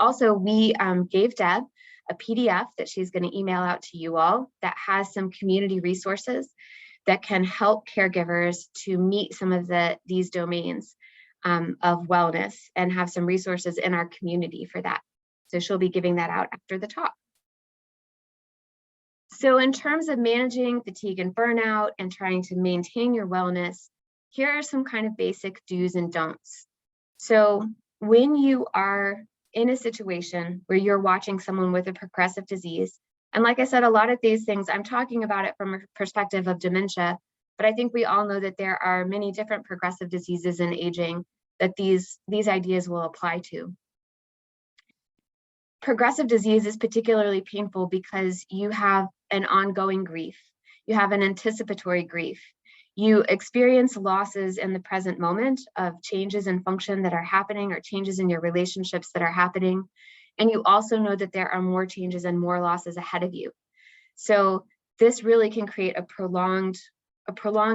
Speaker 4: Also, we gave Deb a PDF that she's going to email out to you all that has some community resources that can help caregivers to meet some of these domains of wellness and have some resources in our community for that. So she'll be giving that out after the talk. So in terms of managing fatigue and burnout and trying to maintain your wellness, here are some kind of basic do's and don'ts. So when you are in a situation where you're watching someone with a progressive disease, and like I said, a lot of these things, I'm talking about it from a perspective of dementia, but I think we all know that there are many different progressive diseases in aging that these ideas will apply to. Progressive disease is particularly painful because you have an ongoing grief. You have an anticipatory grief. You experience losses in the present moment of changes in function that are happening or changes in your relationships that are happening. And you also know that there are more changes and more losses ahead of you. So this really can create a prolonged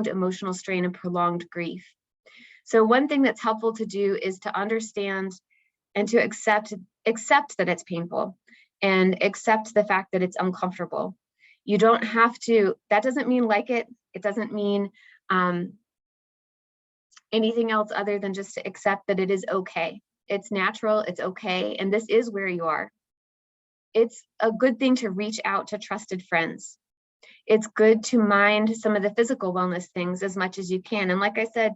Speaker 4: emotional strain and prolonged grief. So one thing that's helpful to do is to understand and to accept that it's painful and accept the fact that it's uncomfortable. You don't have to, that doesn't mean like it. It doesn't mean anything else other than just to accept that it is okay. It's natural, it's okay, and this is where you are. It's a good thing to reach out to trusted friends. It's good to mind some of the physical wellness things as much as you can. And like I said,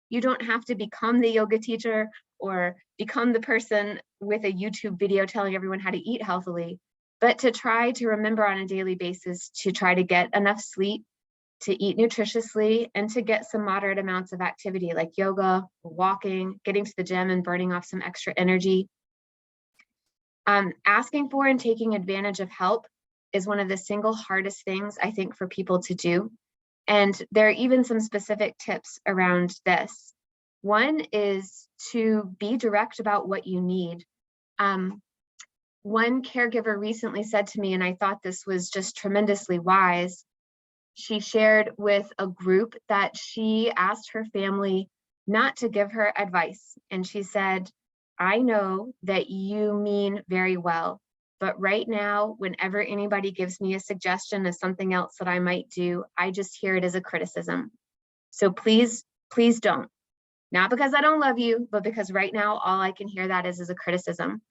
Speaker 4: you don't have to become the yoga teacher or become the person with a YouTube video telling everyone how to eat healthily, but to try to remember on a daily basis to try to get enough sleep, to eat nutritiously, and to get some moderate amounts of activity like yoga, walking, getting to the gym and burning off some extra energy. Asking for and taking advantage of help is one of the single hardest things I think for people to do. And there are even some specific tips around this. One is to be direct about what you need. One caregiver recently said to me, and I thought this was just tremendously wise, she shared with a group that she asked her family not to give her advice. And she said, I know that you mean very well, but right now, whenever anybody gives me a suggestion of something else that I might do, I just hear it as a criticism. So please, please don't. Not because I don't love you, but because right now, all I can hear that is a criticism.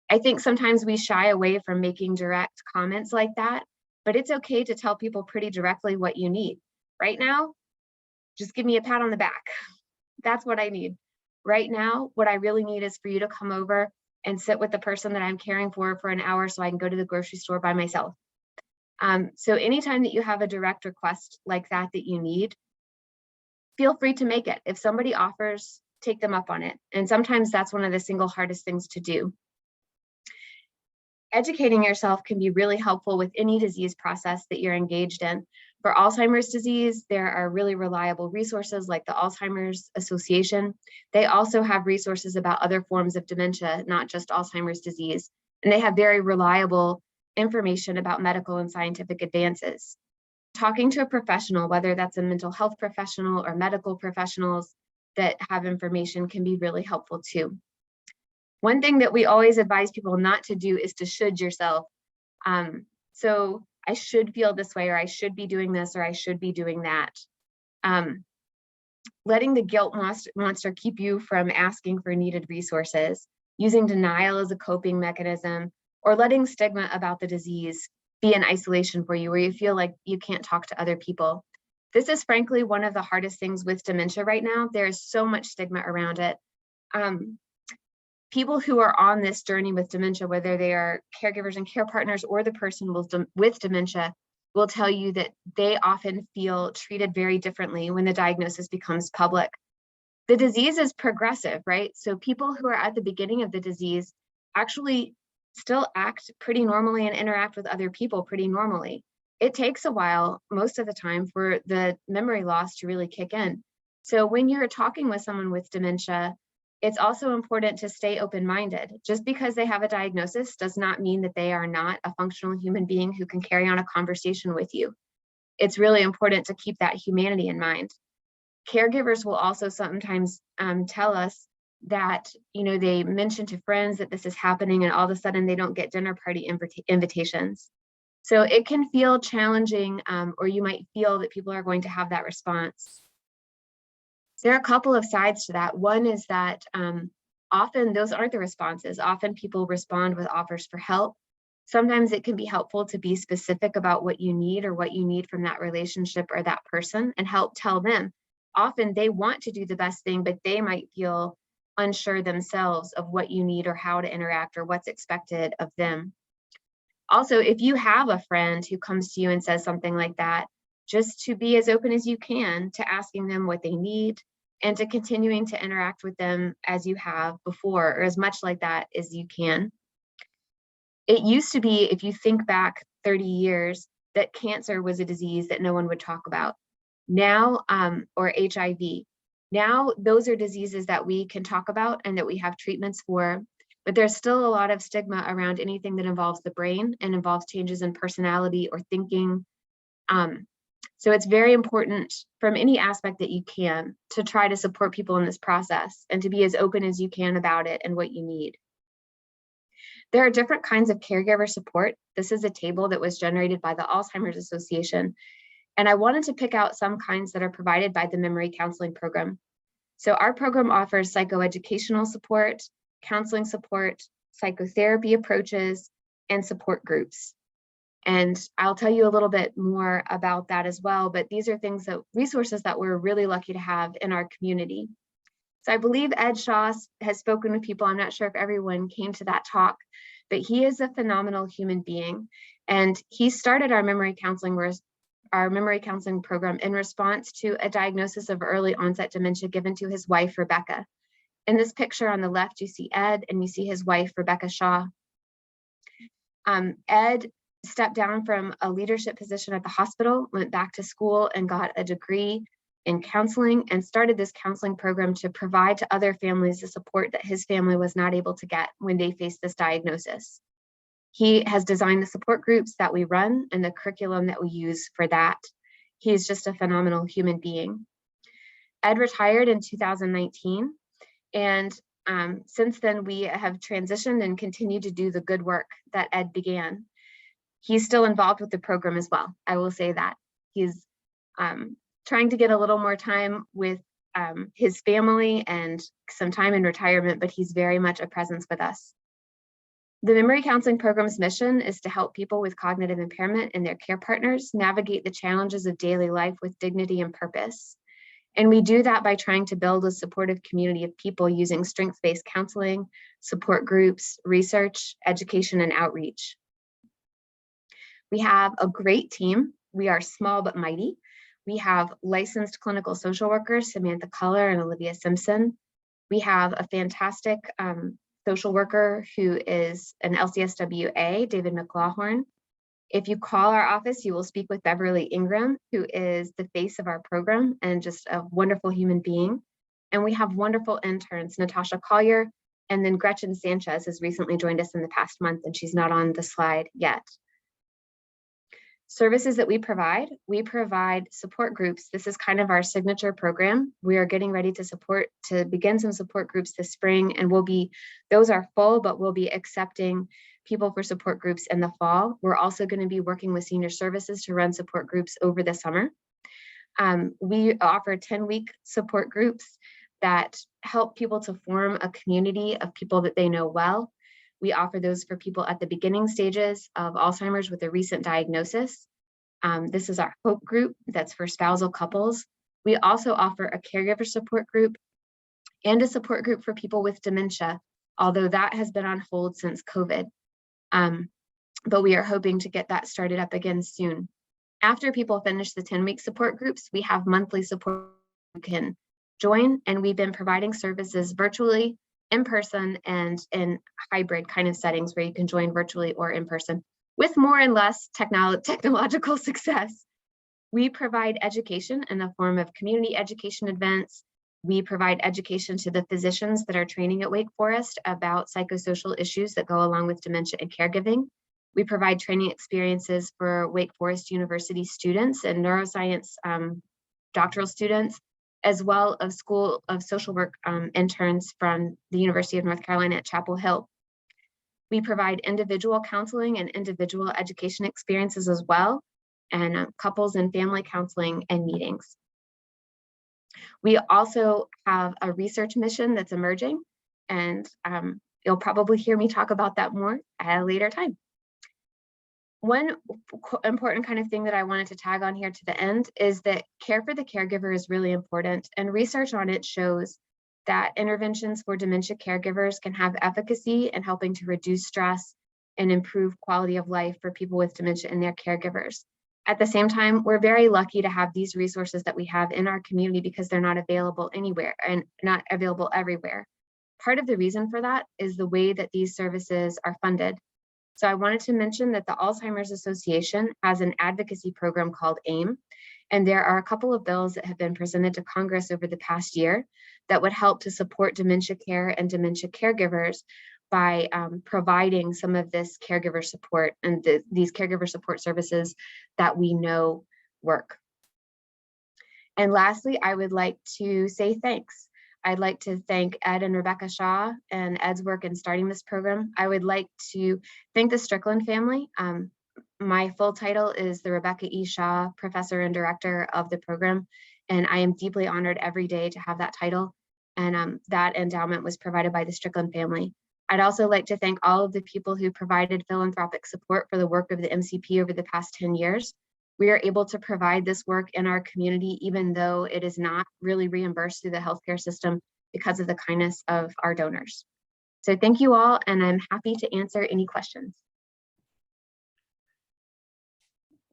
Speaker 4: I think sometimes we shy away from making direct comments like that, but it's okay to tell people pretty directly what you need. right now, just give me a pat on the back. That's what I need. Right now, what I really need is for you to come over and sit with the person that I'm caring for an hour so I can go to the grocery store by myself. So anytime that you have a direct request like that you need, feel free to make it. If somebody offers, take them up on it. And sometimes that's one of the single hardest things to do. Educating yourself can be really helpful with any disease process that you're engaged in. For Alzheimer's disease, there are really reliable resources like the Alzheimer's Association. They also have resources about other forms of dementia, not just Alzheimer's disease. And they have very reliable information about medical and scientific advances. Talking to a professional, whether that's a mental health professional or medical professionals that have information, can be really helpful too. One thing that we always advise people not to do is to should yourself. So I should feel this way, or I should be doing this, or I should be doing that. Letting the guilt monster keep you from asking for needed resources, using denial as a coping mechanism, or letting stigma about the disease be in isolation for you, where you feel like you can't talk to other people. This is frankly one of the hardest things with dementia right now. There is so much stigma around it. People who are on this journey with dementia, whether they are caregivers and care partners or the person with dementia, will tell you that they often feel treated very differently when the diagnosis becomes public. The disease is progressive, right? So people who are at the beginning of the disease actually still act pretty normally and interact with other people pretty normally. It takes a while, most of the time, for the memory loss to really kick in. So when you're talking with someone with dementia, it's also important to stay open-minded. Just because they have a diagnosis does not mean that they are not a functional human being who can carry on a conversation with you. It's really important to keep that humanity in mind. Caregivers will also sometimes tell us that, they mention to friends that this is happening, and all of a sudden they don't get dinner party invitations. So it can feel challenging, or you might feel that people are going to have that response. There are a couple of sides to that. One is that often those aren't the responses. Often people respond with offers for help. Sometimes it can be helpful to be specific about what you need or what you need from that relationship or that person and help tell them. Often they want to do the best thing, but they might feel unsure themselves of what you need or how to interact or what's expected of them. Also, if you have a friend who comes to you and says something like that, just to be as open as you can to asking them what they need and to continuing to interact with them as you have before, or as much like that as you can. It used to be, if you think back 30 years, that cancer was a disease that no one would talk about. Now, or HIV. Now, those are diseases that we can talk about and that we have treatments for, but there's still a lot of stigma around anything that involves the brain and involves changes in personality or thinking. So it's very important from any aspect that you can to try to support people in this process and to be as open as you can about it and what you need. There are different kinds of caregiver support. This is a table that was generated by the Alzheimer's Association. And I wanted to pick out some kinds that are provided by the memory counseling program. So our program offers psychoeducational support, counseling support, psychotherapy approaches, and support groups. And I'll tell you a little bit more about that as well, but these are resources that we're really lucky to have in our community. So I believe Ed Shaw has spoken with people. I'm not sure if everyone came to that talk, but he is a phenomenal human being. And he started our memory counseling program in response to a diagnosis of early onset dementia given to his wife, Rebecca. In this picture on the left, you see Ed and you see his wife, Rebecca Shaw. Ed stepped down from a leadership position at the hospital, went back to school and got a degree in counseling and started this counseling program to provide to other families the support that his family was not able to get when they faced this diagnosis. He has designed the support groups that we run and the curriculum that we use for that. He is just a phenomenal human being. Ed retired in 2019, and since then we have transitioned and continued to do the good work that Ed began. He's still involved with the program as well. I will say that. He's trying to get a little more time with his family and some time in retirement, but he's very much a presence with us. The Memory Counseling Program's mission is to help people with cognitive impairment and their care partners navigate the challenges of daily life with dignity and purpose. And we do that by trying to build a supportive community of people using strengths-based counseling, support groups, research, education, and outreach. We have a great team. We are small but mighty. We have licensed clinical social workers, Samantha Culler and Olivia Simpson. We have a fantastic social worker who is an LCSWA, David McLaughlin. If you call our office, you will speak with Beverly Ingram, who is the face of our program and just a wonderful human being. And we have wonderful interns, Natasha Collier, and then Gretchen Sanchez has recently joined us in the past month, and she's not on the slide yet. Services that we provide support groups. This is kind of our signature program. We are getting ready to begin some support groups this spring, and those are full, but we'll be accepting people for support groups in the fall. We're also going to be working with senior services to run support groups over the summer. We offer 10-week support groups that help people to form a community of people that they know well. We offer those for people at the beginning stages of Alzheimer's with a recent diagnosis. This is our HOPE group that's for spousal couples. We also offer a caregiver support group and a support group for people with dementia, although that has been on hold since COVID. But we are hoping to get that started up again soon. After people finish the 10-week support groups, we have monthly support you can join, and we've been providing services virtually, in person, and in hybrid kind of settings where you can join virtually or in person with more and less technological success. We provide education in the form of community education events. We provide education to the physicians that are training at Wake Forest about psychosocial issues that go along with dementia and caregiving. We provide training experiences for Wake Forest University students and neuroscience doctoral students, as well as School of Social Work interns from the University of North Carolina at Chapel Hill. We provide individual counseling and individual education experiences as well, and couples and family counseling and meetings. We also have a research mission that's emerging, and you'll probably hear me talk about that more at a later time. One important kind of thing that I wanted to tag on here to the end is that care for the caregiver is really important, and research on it shows that interventions for dementia caregivers can have efficacy in helping to reduce stress and improve quality of life for people with dementia and their caregivers. At the same time, we're very lucky to have these resources that we have in our community because they're not available anywhere and not available everywhere. Part of the reason for that is the way that these services are funded. So I wanted to mention that the Alzheimer's Association has an advocacy program called AIM, and there are a couple of bills that have been presented to Congress over the past year that would help to support dementia care and dementia caregivers by providing some of this caregiver support and these caregiver support services that we know work. And lastly, I would like to say thanks. I'd like to thank Ed and Rebecca Shaw and Ed's work in starting this program. I would like to thank the Strickland family. My full title is the Rebecca E. Shaw Professor and Director of the program, and I am deeply honored every day to have that title. And that endowment was provided by the Strickland family. I'd also like to thank all of the people who provided philanthropic support for the work of the MCP over the past 10 years. We are able to provide this work in our community, even though it is not really reimbursed through the healthcare system because of the kindness of our donors. So thank you all, and I'm happy to answer any questions.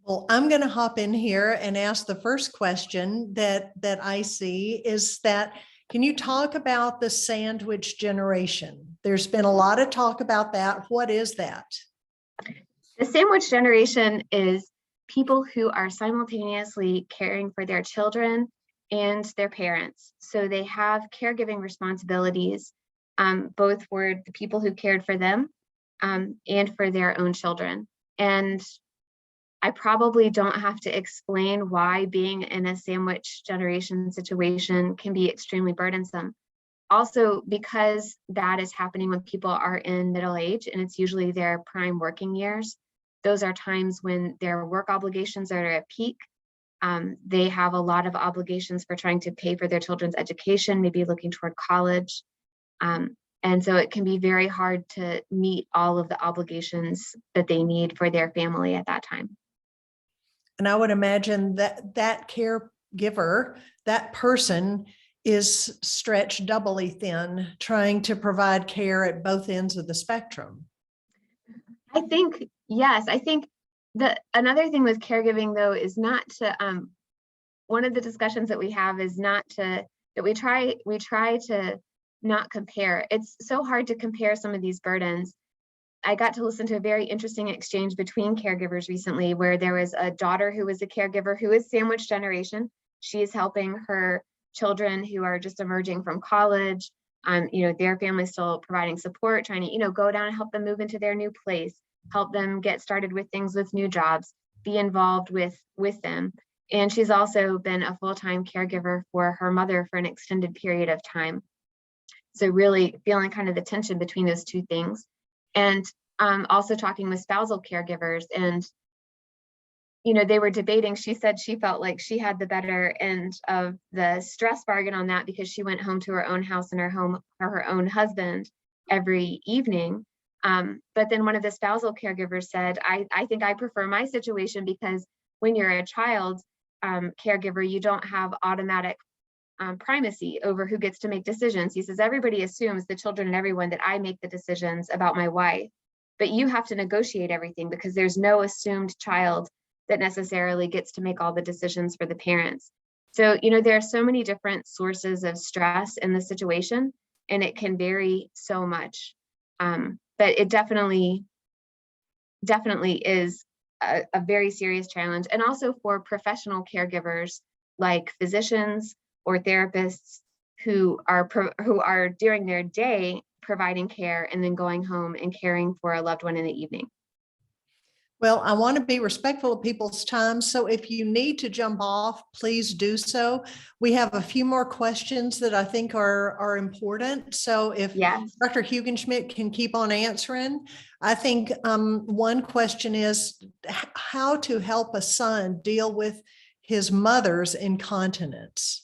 Speaker 1: Well, I'm going to hop in here and ask the first question that I see is that, can you talk about the sandwich generation? There's been a lot of talk about that. What is that?
Speaker 4: The sandwich generation is people who are simultaneously caring for their children and their parents. So they have caregiving responsibilities, both for the people who cared for them and for their own children. And I probably don't have to explain why being in a sandwich generation situation can be extremely burdensome. Also, because that is happening when people are in middle age, and it's usually their prime working years. Those are times when their work obligations are at peak. They have a lot of obligations for trying to pay for their children's education, maybe looking toward college. And so it can be very hard to meet all of the obligations that they need for their family at that time.
Speaker 1: And I would imagine that that caregiver, that person is stretched doubly thin, trying to provide care at both ends of the spectrum.
Speaker 4: I think, yes, I think that another thing with caregiving though is not to, one of the discussions that we have is not to, that we try to not compare. It's so hard to compare some of these burdens. I got to listen to a very interesting exchange between caregivers recently where there was a daughter who was a caregiver who is sandwich generation. She is helping her children who are just emerging from college. Their family's still providing support, trying to, go down and help them move into their new place, help them get started with things with new jobs, be involved with them. And she's also been a full-time caregiver for her mother for an extended period of time. So really feeling kind of the tension between those two things. And also talking with spousal caregivers, and they were debating. She said she felt like she had the better end of the stress bargain on that because she went home to her own house and her own husband every evening. But then one of the spousal caregivers said, I think I prefer my situation because when you're a child caregiver, you don't have automatic primacy over who gets to make decisions. He says, everybody assumes, the children and everyone, that I make the decisions about my wife, but you have to negotiate everything because there's no assumed child that necessarily gets to make all the decisions for the parents. So, there are so many different sources of stress in the situation, and it can vary so much. But it definitely is a very serious challenge. And also for professional caregivers like physicians or therapists who are during their day providing care and then going home and caring for a loved one in the evening.
Speaker 1: Well, I want to be respectful of people's time. So if you need to jump off, please do so. We have a few more questions that I think are important. So if
Speaker 4: Yes.
Speaker 1: Dr. Huginsmith can keep on answering, I think one question is how to help a son deal with his mother's incontinence.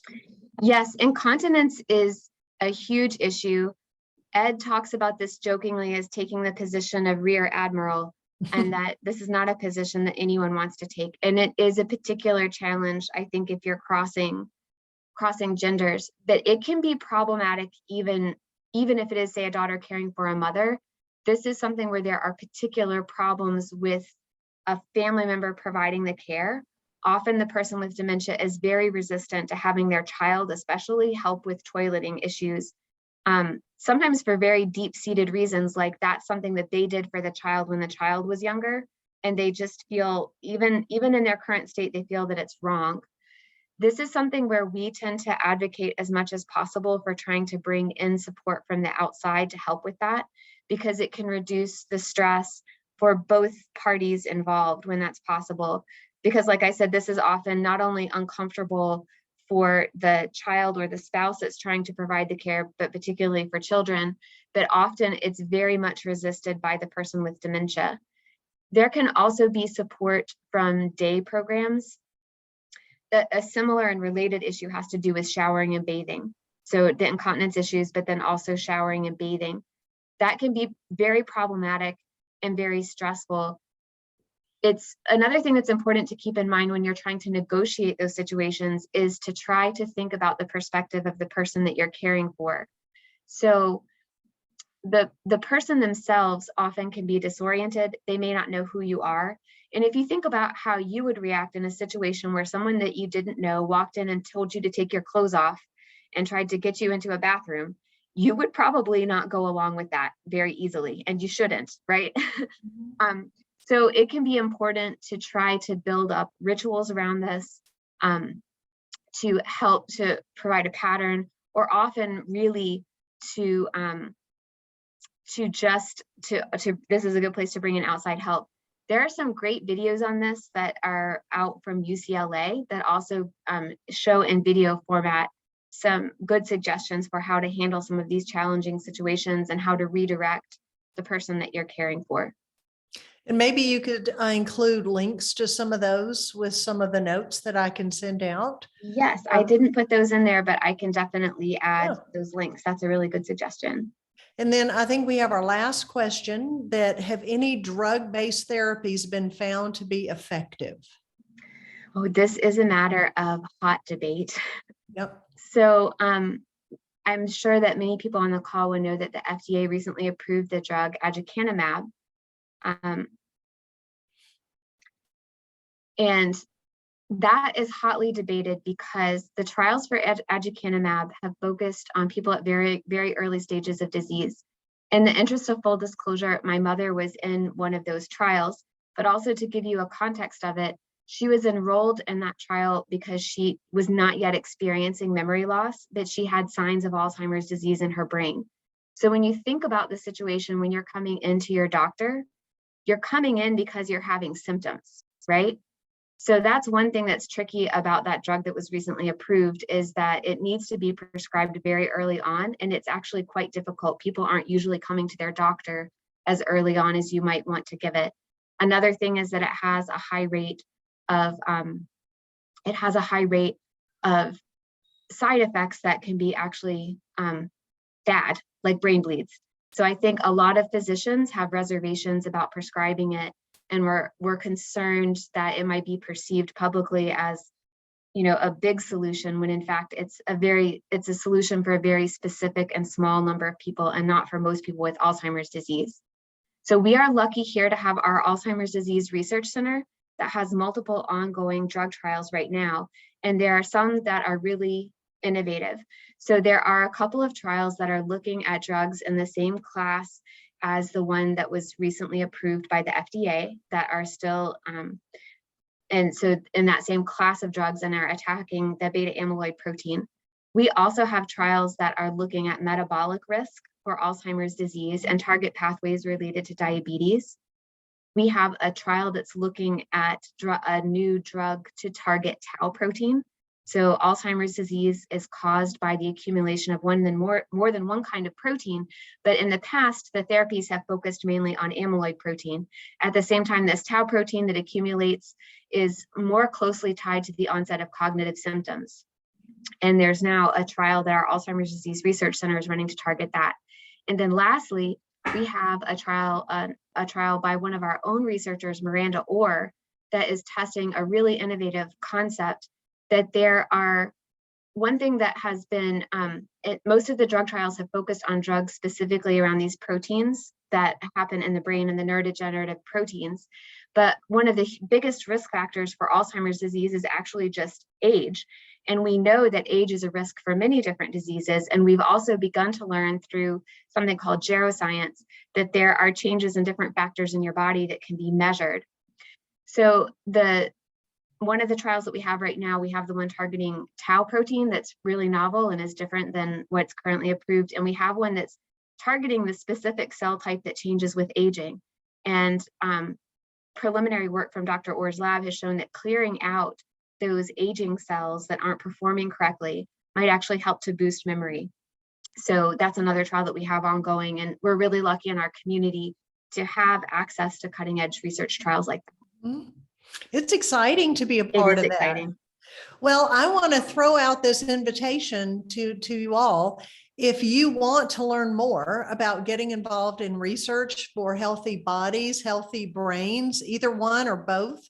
Speaker 4: Yes, incontinence is a huge issue. Ed talks about this jokingly as taking the position of rear admiral, and that this is not a position that anyone wants to take. And it is a particular challenge, I think, if you're crossing genders, that it can be problematic even if it is, say, a daughter caring for a mother. This is something where there are particular problems with a family member providing the care. Often the person with dementia is very resistant to having their child especially help with toileting issues. Sometimes for very deep-seated reasons, like that's something that they did for the child when the child was younger, and they just feel, even in their current state, they feel that it's wrong. This is something where we tend to advocate as much as possible for trying to bring in support from the outside to help with that, because it can reduce the stress for both parties involved when that's possible. Because like I said, this is often not only uncomfortable for the child or the spouse that's trying to provide the care, but particularly for children, but often it's very much resisted by the person with dementia. There can also be support from day programs. A similar and related issue has to do with showering and bathing. So the incontinence issues, but then also showering and bathing. That can be very problematic and very stressful. It's another thing that's important to keep in mind when you're trying to negotiate those situations is to try to think about the perspective of the person that you're caring for. So the person themselves often can be disoriented. They may not know who you are. And if you think about how you would react in a situation where someone that you didn't know walked in and told you to take your clothes off and tried to get you into a bathroom, you would probably not go along with that very easily, and you shouldn't, right? So it can be important to try to build up rituals around this to help to provide a pattern, or often really to this is a good place to bring in outside help. There are some great videos on this that are out from UCLA that also show in video format some good suggestions for how to handle some of these challenging situations and how to redirect the person that you're caring for.
Speaker 1: And maybe you could include links to some of those with some of the notes that I can send out.
Speaker 4: Yes, I didn't put those in there, but I can definitely add those links. That's a really good suggestion.
Speaker 1: And then I think we have our last question, that have any drug-based therapies been found to be effective?
Speaker 4: Oh, this is a matter of hot debate.
Speaker 1: Yep.
Speaker 4: So I'm sure that many people on the call will know that the FDA recently approved the drug aducanumab. And that is hotly debated because the trials for aducanumab have focused on people at very, very early stages of disease. In the interest of full disclosure, my mother was in one of those trials, but also to give you a context of it, she was enrolled in that trial because she was not yet experiencing memory loss, but she had signs of Alzheimer's disease in her brain. So when you think about the situation, when you're coming into your doctor, you're coming in because you're having symptoms, right? So that's one thing that's tricky about that drug that was recently approved, is that it needs to be prescribed very early on, and it's actually quite difficult. People aren't usually coming to their doctor as early on as you might want to give it. Another thing is that it has a high rate of side effects that can be actually bad, like brain bleeds. So I think a lot of physicians have reservations about prescribing it, and we're concerned that it might be perceived publicly as, you know, a big solution, when in fact it's a solution for a very specific and small number of people, and not for most people with Alzheimer's disease. So we are lucky here to have our Alzheimer's Disease Research Center that has multiple ongoing drug trials right now, and there are some that are really innovative. So there are a couple of trials that are looking at drugs in the same class as the one that was recently approved by the FDA, that are still, and so in that same class of drugs, and are attacking the beta amyloid protein. We also have trials that are looking at metabolic risk for Alzheimer's disease and target pathways related to diabetes. We have a trial that's looking at a new drug to target tau protein. So Alzheimer's disease is caused by the accumulation of more than one kind of protein, but in the past, the therapies have focused mainly on amyloid protein. At the same time, this tau protein that accumulates is more closely tied to the onset of cognitive symptoms. And there's now a trial that our Alzheimer's Disease Research Center is running to target that. And then lastly, we have a trial by one of our own researchers, Miranda Orr, that is testing a really innovative concept. That there are, one thing that has been, most of the drug trials have focused on drugs specifically around these proteins that happen in the brain and the neurodegenerative proteins. But one of the biggest risk factors for Alzheimer's disease is actually just age. And we know that age is a risk for many different diseases. And we've also begun to learn through something called geroscience that there are changes in different factors in your body that can be measured. So one of the trials that we have right now, we have the one targeting tau protein that's really novel and is different than what's currently approved. And we have one that's targeting the specific cell type that changes with aging. And preliminary work from Dr. Orr's lab has shown that clearing out those aging cells that aren't performing correctly might actually help to boost memory. So that's another trial that we have ongoing. And we're really lucky in our community to have access to cutting edge research trials like that.
Speaker 1: Mm-hmm. It's exciting to be a part of that. Well, I want to throw out this invitation to you all. If you want to learn more about getting involved in research for healthy bodies, healthy brains, either one or both,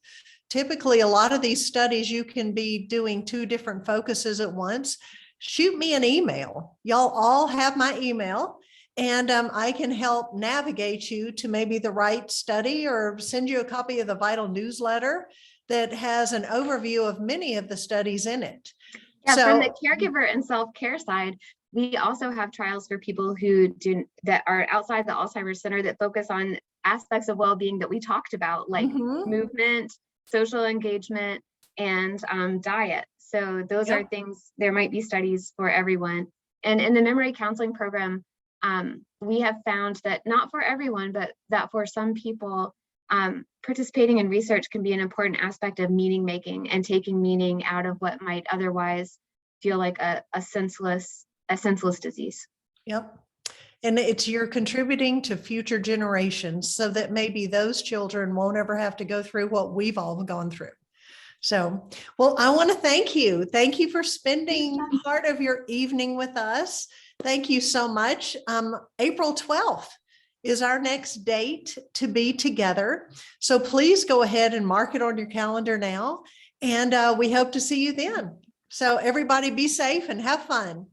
Speaker 1: typically a lot of these studies, you can be doing 2 different focuses at once. Shoot me an email. Y'all all have my email. And I can help navigate you to maybe the right study, or send you a copy of the Vital newsletter that has an overview of many of the studies in it.
Speaker 4: Yeah, so, from the caregiver and self-care side, we also have trials for people that are outside the Alzheimer's Center that focus on aspects of well-being that we talked about, like movement, social engagement, and diet. So those are things, there might be studies for everyone. And in the memory counseling program, we have found that not for everyone, but that for some people, participating in research can be an important aspect of meaning making and taking meaning out of what might otherwise feel like a senseless disease.
Speaker 1: Yep. And you're contributing to future generations so that maybe those children won't ever have to go through what we've all gone through. So, well, I want to thank you. Thank you for spending part of your evening with us. Thank you so much. April 12th is our next date to be together. So please go ahead and mark it on your calendar now. And we hope to see you then. So everybody be safe and have fun.